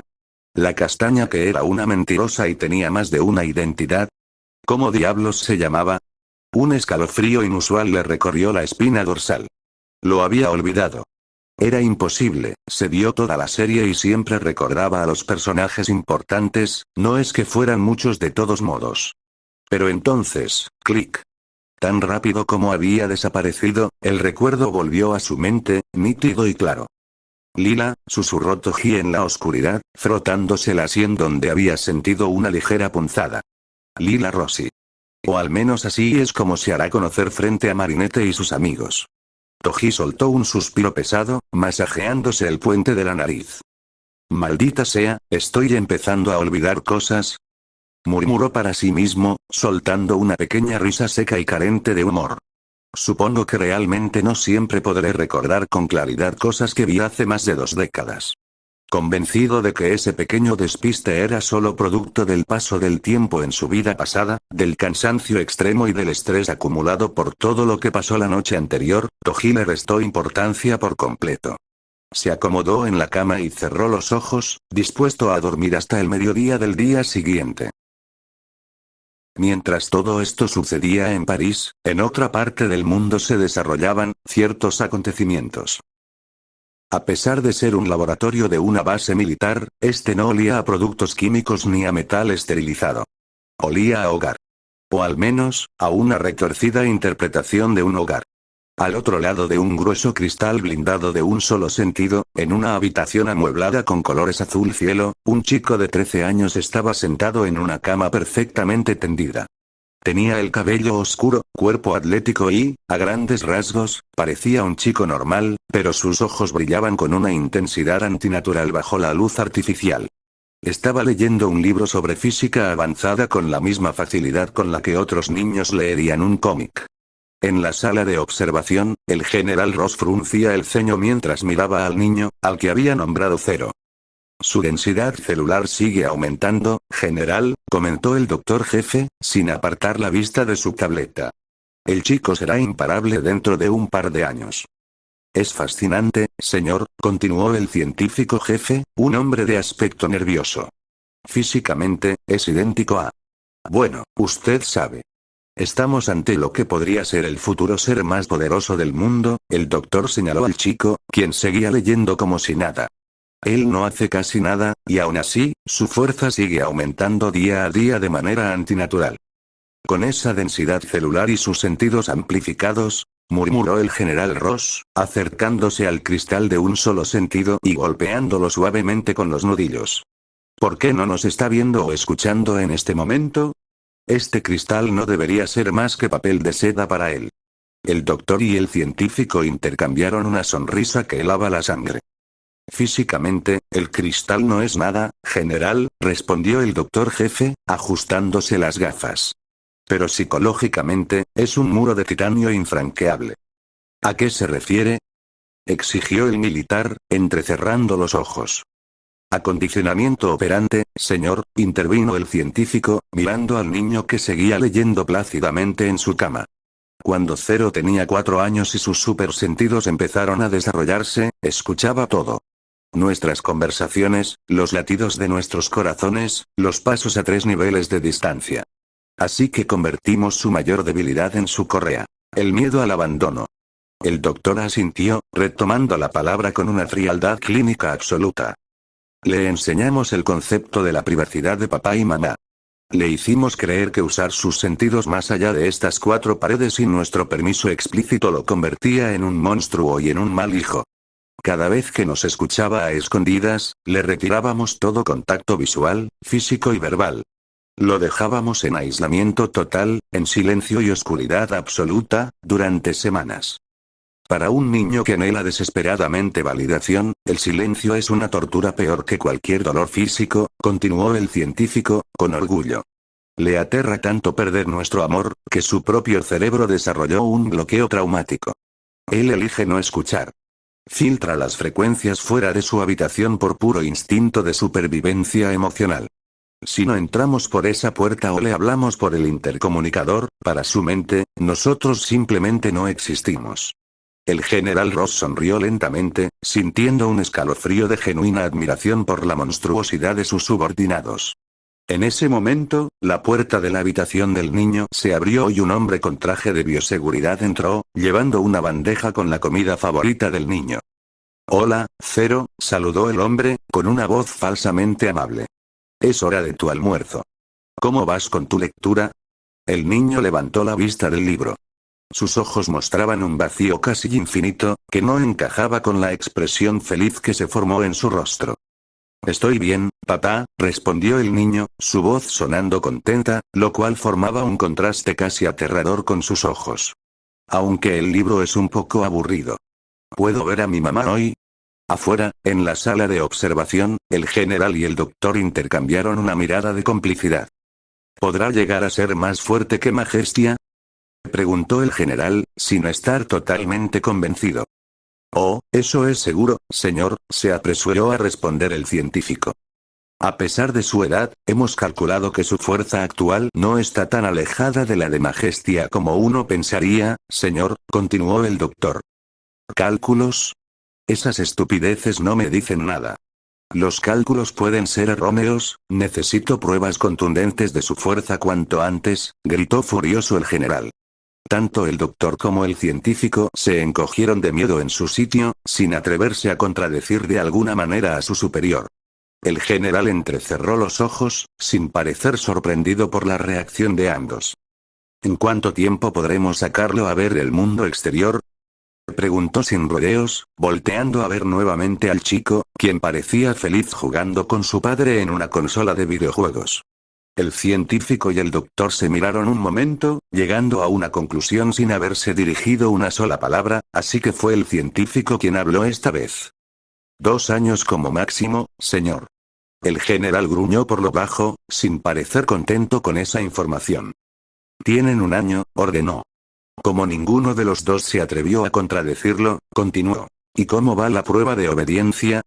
La castaña que era una mentirosa y tenía más de una identidad. ¿Cómo diablos se llamaba? Un escalofrío inusual le recorrió la espina dorsal. Lo había olvidado. Era imposible, se vio toda la serie y siempre recordaba a los personajes importantes, no es que fueran muchos de todos modos. Pero entonces, clic. Tan rápido como había desaparecido, el recuerdo volvió a su mente, nítido y claro. Lila, susurró Toji en la oscuridad, frotándose la sien donde había sentido una ligera punzada. Lila Rossi. O al menos así es como se hará conocer frente a Marinette y sus amigos. Toji soltó un suspiro pesado, masajeándose el puente de la nariz. Maldita sea, estoy empezando a olvidar cosas, murmuró para sí mismo, soltando una pequeña risa seca y carente de humor. Supongo que realmente no siempre podré recordar con claridad cosas que vi hace más de 2 décadas. Convencido de que ese pequeño despiste era solo producto del paso del tiempo en su vida pasada, del cansancio extremo y del estrés acumulado por todo lo que pasó la noche anterior, Toji le restó importancia por completo. Se acomodó en la cama y cerró los ojos, dispuesto a dormir hasta el mediodía del día siguiente. Mientras todo esto sucedía en París, en otra parte del mundo se desarrollaban ciertos acontecimientos. A pesar de ser un laboratorio de una base militar, este no olía a productos químicos ni a metal esterilizado. Olía a hogar. O al menos, a una retorcida interpretación de un hogar. Al otro lado de un grueso cristal blindado de un solo sentido, en una habitación amueblada con colores azul cielo, un chico de 13 años estaba sentado en una cama perfectamente tendida. Tenía el cabello oscuro, cuerpo atlético y, a grandes rasgos, parecía un chico normal, pero sus ojos brillaban con una intensidad antinatural bajo la luz artificial. Estaba leyendo un libro sobre física avanzada con la misma facilidad con la que otros niños leerían un cómic. En la sala de observación, el general Ross fruncía el ceño mientras miraba al niño, al que había nombrado Zero. Su densidad celular sigue aumentando, general, comentó el doctor jefe, sin apartar la vista de su tableta. El chico será imparable dentro de un par de años. Es fascinante, señor, continuó el científico jefe, un hombre de aspecto nervioso. Físicamente, es idéntico a... Bueno, usted sabe. Estamos ante lo que podría ser el futuro ser más poderoso del mundo, el doctor señaló al chico, quien seguía leyendo como si nada. Él no hace casi nada, y aún así, su fuerza sigue aumentando día a día de manera antinatural. Con esa densidad celular y sus sentidos amplificados, murmuró el general Ross, acercándose al cristal de un solo sentido y golpeándolo suavemente con los nudillos. ¿Por qué no nos está viendo o escuchando en este momento? Este cristal no debería ser más que papel de seda para él. El doctor y el científico intercambiaron una sonrisa que helaba la sangre. Físicamente, el cristal no es nada, general, respondió el doctor jefe, ajustándose las gafas. Pero psicológicamente, es un muro de titanio infranqueable. ¿A qué se refiere? Exigió el militar, entrecerrando los ojos. Acondicionamiento operante, señor, intervino el científico, mirando al niño que seguía leyendo plácidamente en su cama. Cuando Zero tenía 4 años y sus supersentidos empezaron a desarrollarse, escuchaba todo. Nuestras conversaciones, los latidos de nuestros corazones, los pasos a 3 niveles de distancia. Así que convertimos su mayor debilidad en su correa. El miedo al abandono. El doctor asintió, retomando la palabra con una frialdad clínica absoluta. Le enseñamos el concepto de la privacidad de papá y mamá. Le hicimos creer que usar sus sentidos más allá de estas 4 paredes sin nuestro permiso explícito lo convertía en un monstruo y en un mal hijo. Cada vez que nos escuchaba a escondidas, le retirábamos todo contacto visual, físico y verbal. Lo dejábamos en aislamiento total, en silencio y oscuridad absoluta, durante semanas. Para un niño que anhela desesperadamente validación, el silencio es una tortura peor que cualquier dolor físico, continuó el científico, con orgullo. Le aterra tanto perder nuestro amor, que su propio cerebro desarrolló un bloqueo traumático. Él elige no escuchar. Filtra las frecuencias fuera de su habitación por puro instinto de supervivencia emocional. Si no entramos por esa puerta o le hablamos por el intercomunicador, para su mente, nosotros simplemente no existimos. El general Ross sonrió lentamente, sintiendo un escalofrío de genuina admiración por la monstruosidad de sus subordinados. En ese momento, la puerta de la habitación del niño se abrió y un hombre con traje de bioseguridad entró, llevando una bandeja con la comida favorita del niño. Hola, Zero, saludó el hombre, con una voz falsamente amable. Es hora de tu almuerzo. ¿Cómo vas con tu lectura? El niño levantó la vista del libro. Sus ojos mostraban un vacío casi infinito, que no encajaba con la expresión feliz que se formó en su rostro. Estoy bien, papá, respondió el niño, su voz sonando contenta, lo cual formaba un contraste casi aterrador con sus ojos. Aunque el libro es un poco aburrido. ¿Puedo ver a mi mamá hoy? Afuera, en la sala de observación, el general y el doctor intercambiaron una mirada de complicidad. ¿Podrá llegar a ser más fuerte que Majestia? Preguntó el general, sin estar totalmente convencido. Oh, eso es seguro, señor, se apresuró a responder el científico. A pesar de su edad, hemos calculado que su fuerza actual no está tan alejada de la de Majestia como uno pensaría, señor, continuó el doctor. ¿Cálculos? Esas estupideces no me dicen nada. Los cálculos pueden ser erróneos, necesito pruebas contundentes de su fuerza cuanto antes, gritó furioso el general. Tanto el doctor como el científico se encogieron de miedo en su sitio, sin atreverse a contradecir de alguna manera a su superior. El general entrecerró los ojos, sin parecer sorprendido por la reacción de ambos. ¿En cuánto tiempo podremos sacarlo a ver el mundo exterior? Preguntó sin rodeos, volteando a ver nuevamente al chico, quien parecía feliz jugando con su padre en una consola de videojuegos. El científico y el doctor se miraron un momento, llegando a una conclusión sin haberse dirigido una sola palabra, así que fue el científico quien habló esta vez. 2 años como máximo, señor. El general gruñó por lo bajo, sin parecer contento con esa información. Tienen 1 año, ordenó. Como ninguno de los dos se atrevió a contradecirlo, continuó. ¿Y cómo va la prueba de obediencia?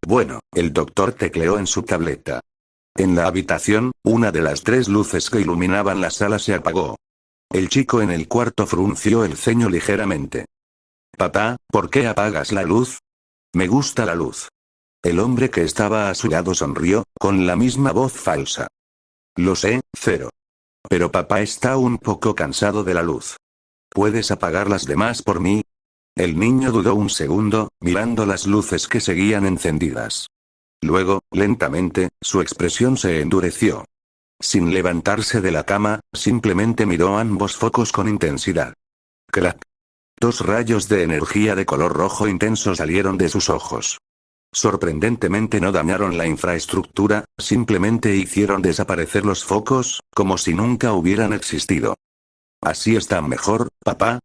Bueno, el doctor tecleó en su tableta. En la habitación, una de las 3 luces que iluminaban la sala se apagó. El chico en el cuarto frunció el ceño ligeramente. Papá, ¿por qué apagas la luz? Me gusta la luz. El hombre que estaba a su lado sonrió, con la misma voz falsa. Lo sé, Zero. Pero papá está un poco cansado de la luz. ¿Puedes apagar las demás por mí? El niño dudó un segundo, mirando las luces que seguían encendidas. Luego, lentamente, su expresión se endureció. Sin levantarse de la cama, simplemente miró ambos focos con intensidad. Crack. 2 rayos de energía de color rojo intenso salieron de sus ojos. Sorprendentemente no dañaron la infraestructura, simplemente hicieron desaparecer los focos, como si nunca hubieran existido. ¿Así está mejor, papá?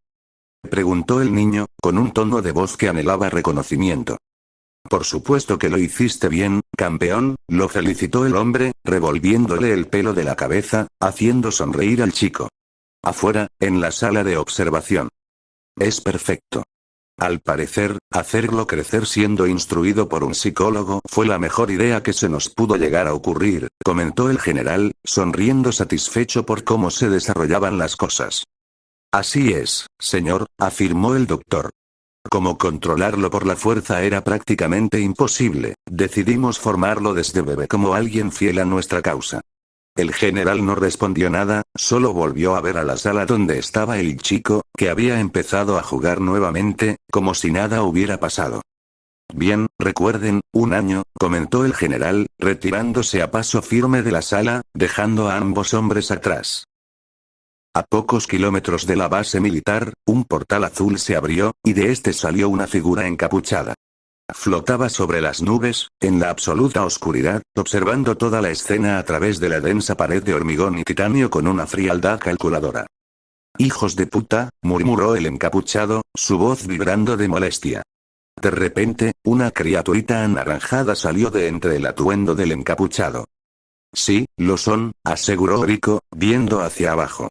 Preguntó el niño, con un tono de voz que anhelaba reconocimiento. Por supuesto que lo hiciste bien, campeón, lo felicitó el hombre, revolviéndole el pelo de la cabeza, haciendo sonreír al chico. Afuera, en la sala de observación. Es perfecto. Al parecer, hacerlo crecer siendo instruido por un psicólogo fue la mejor idea que se nos pudo llegar a ocurrir, comentó el general, sonriendo satisfecho por cómo se desarrollaban las cosas. Así es, señor, afirmó el doctor. Como controlarlo por la fuerza era prácticamente imposible, decidimos formarlo desde bebé como alguien fiel a nuestra causa. El general no respondió nada, solo volvió a ver a la sala donde estaba el chico, que había empezado a jugar nuevamente, como si nada hubiera pasado. Bien, recuerden, 1 año, comentó el general, retirándose a paso firme de la sala, dejando a ambos hombres atrás. A pocos kilómetros de la base militar, un portal azul se abrió, y de este salió una figura encapuchada. Flotaba sobre las nubes, en la absoluta oscuridad, observando toda la escena a través de la densa pared de hormigón y titanio con una frialdad calculadora. «Hijos de puta», murmuró el encapuchado, su voz vibrando de molestia. De repente, una criaturita anaranjada salió de entre el atuendo del encapuchado. «Sí, lo son», aseguró Rico, viendo hacia abajo.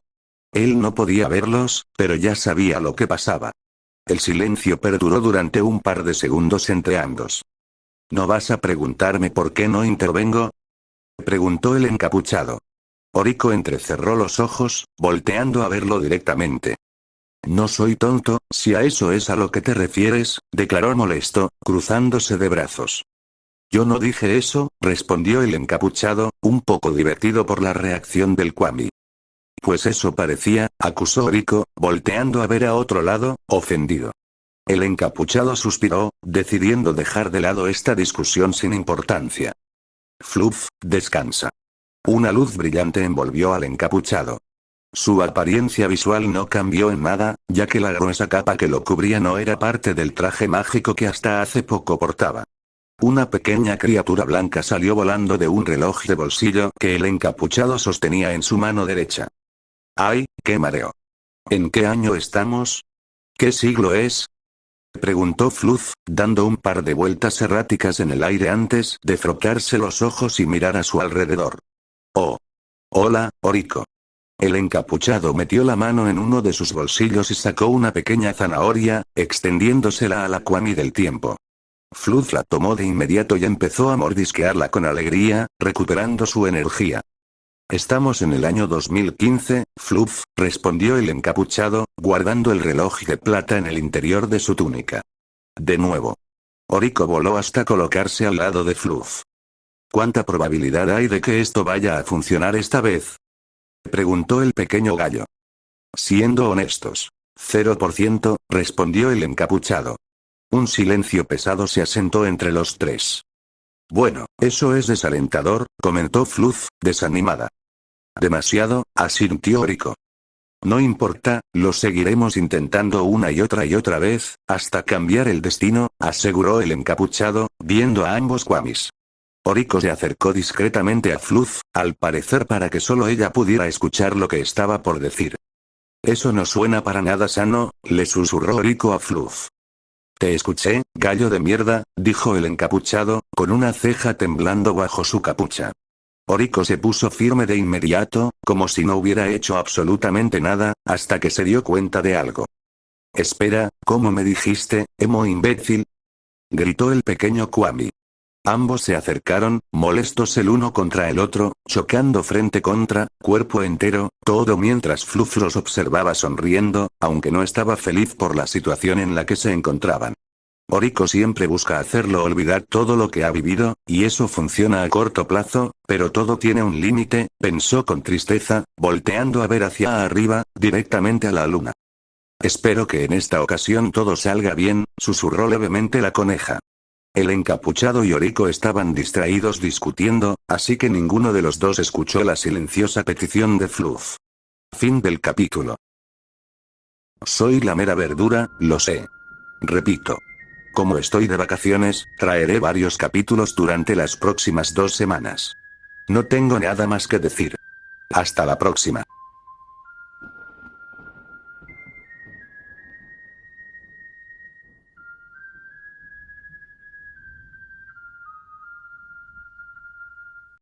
Él no podía verlos, pero ya sabía lo que pasaba. El silencio perduró durante un par de segundos entre ambos. ¿No vas a preguntarme por qué no intervengo?, preguntó el encapuchado. Orico entrecerró los ojos, volteando a verlo directamente. No soy tonto, si a eso es a lo que te refieres, declaró molesto, cruzándose de brazos. Yo no dije eso, respondió el encapuchado, un poco divertido por la reacción del Kwami. Pues eso parecía, acusó Rico, volteando a ver a otro lado, ofendido. El encapuchado suspiró, decidiendo dejar de lado esta discusión sin importancia. Fluff, descansa. Una luz brillante envolvió al encapuchado. Su apariencia visual no cambió en nada, ya que la gruesa capa que lo cubría no era parte del traje mágico que hasta hace poco portaba. Una pequeña criatura blanca salió volando de un reloj de bolsillo que el encapuchado sostenía en su mano derecha. ¡Ay, qué mareo! ¿En qué año estamos? ¿Qué siglo es? Preguntó Fluff, dando un par de vueltas erráticas en el aire antes de frotarse los ojos y mirar a su alrededor. ¡Oh! Hola, Oriko. El encapuchado metió la mano en uno de sus bolsillos y sacó una pequeña zanahoria, extendiéndosela a la Kwami del tiempo. Fluff la tomó de inmediato y empezó a mordisquearla con alegría, recuperando su energía. Estamos en el año 2015, Fluff, respondió el encapuchado, guardando el reloj de plata en el interior de su túnica. De nuevo. Oriko voló hasta colocarse al lado de Fluff. ¿Cuánta probabilidad hay de que esto vaya a funcionar esta vez? Preguntó el pequeño gallo. Siendo honestos. 0%, respondió el encapuchado. Un silencio pesado se asentó entre los tres. Bueno, eso es desalentador, comentó Fluff, desanimada. Demasiado, asintió Oriko. No importa, lo seguiremos intentando una y otra vez, hasta cambiar el destino, aseguró el encapuchado, viendo a ambos Kwamis. Oriko se acercó discretamente a Fluff, al parecer para que solo ella pudiera escuchar lo que estaba por decir. Eso no suena para nada sano, le susurró Oriko a Fluff. Te escuché, gallo de mierda, dijo el encapuchado, con una ceja temblando bajo su capucha. Oriko se puso firme de inmediato, como si no hubiera hecho absolutamente nada, hasta que se dio cuenta de algo. Espera, ¿cómo me dijiste, emo imbécil? Gritó el pequeño Kwami. Ambos se acercaron, molestos el uno contra el otro, chocando frente contra, cuerpo entero, todo mientras Fluff los observaba sonriendo, aunque no estaba feliz por la situación en la que se encontraban. Oriko siempre busca hacerlo olvidar todo lo que ha vivido, y eso funciona a corto plazo, pero todo tiene un límite, pensó con tristeza, volteando a ver hacia arriba, directamente a la luna. Espero que en esta ocasión todo salga bien, susurró levemente la coneja. El encapuchado y Oriko estaban distraídos discutiendo, así que ninguno de los dos escuchó la silenciosa petición de Fluff. Fin del capítulo. Soy la mera verdura, lo sé. Repito. Como estoy de vacaciones, traeré varios capítulos durante las próximas 2 semanas. No tengo nada más que decir. Hasta la próxima.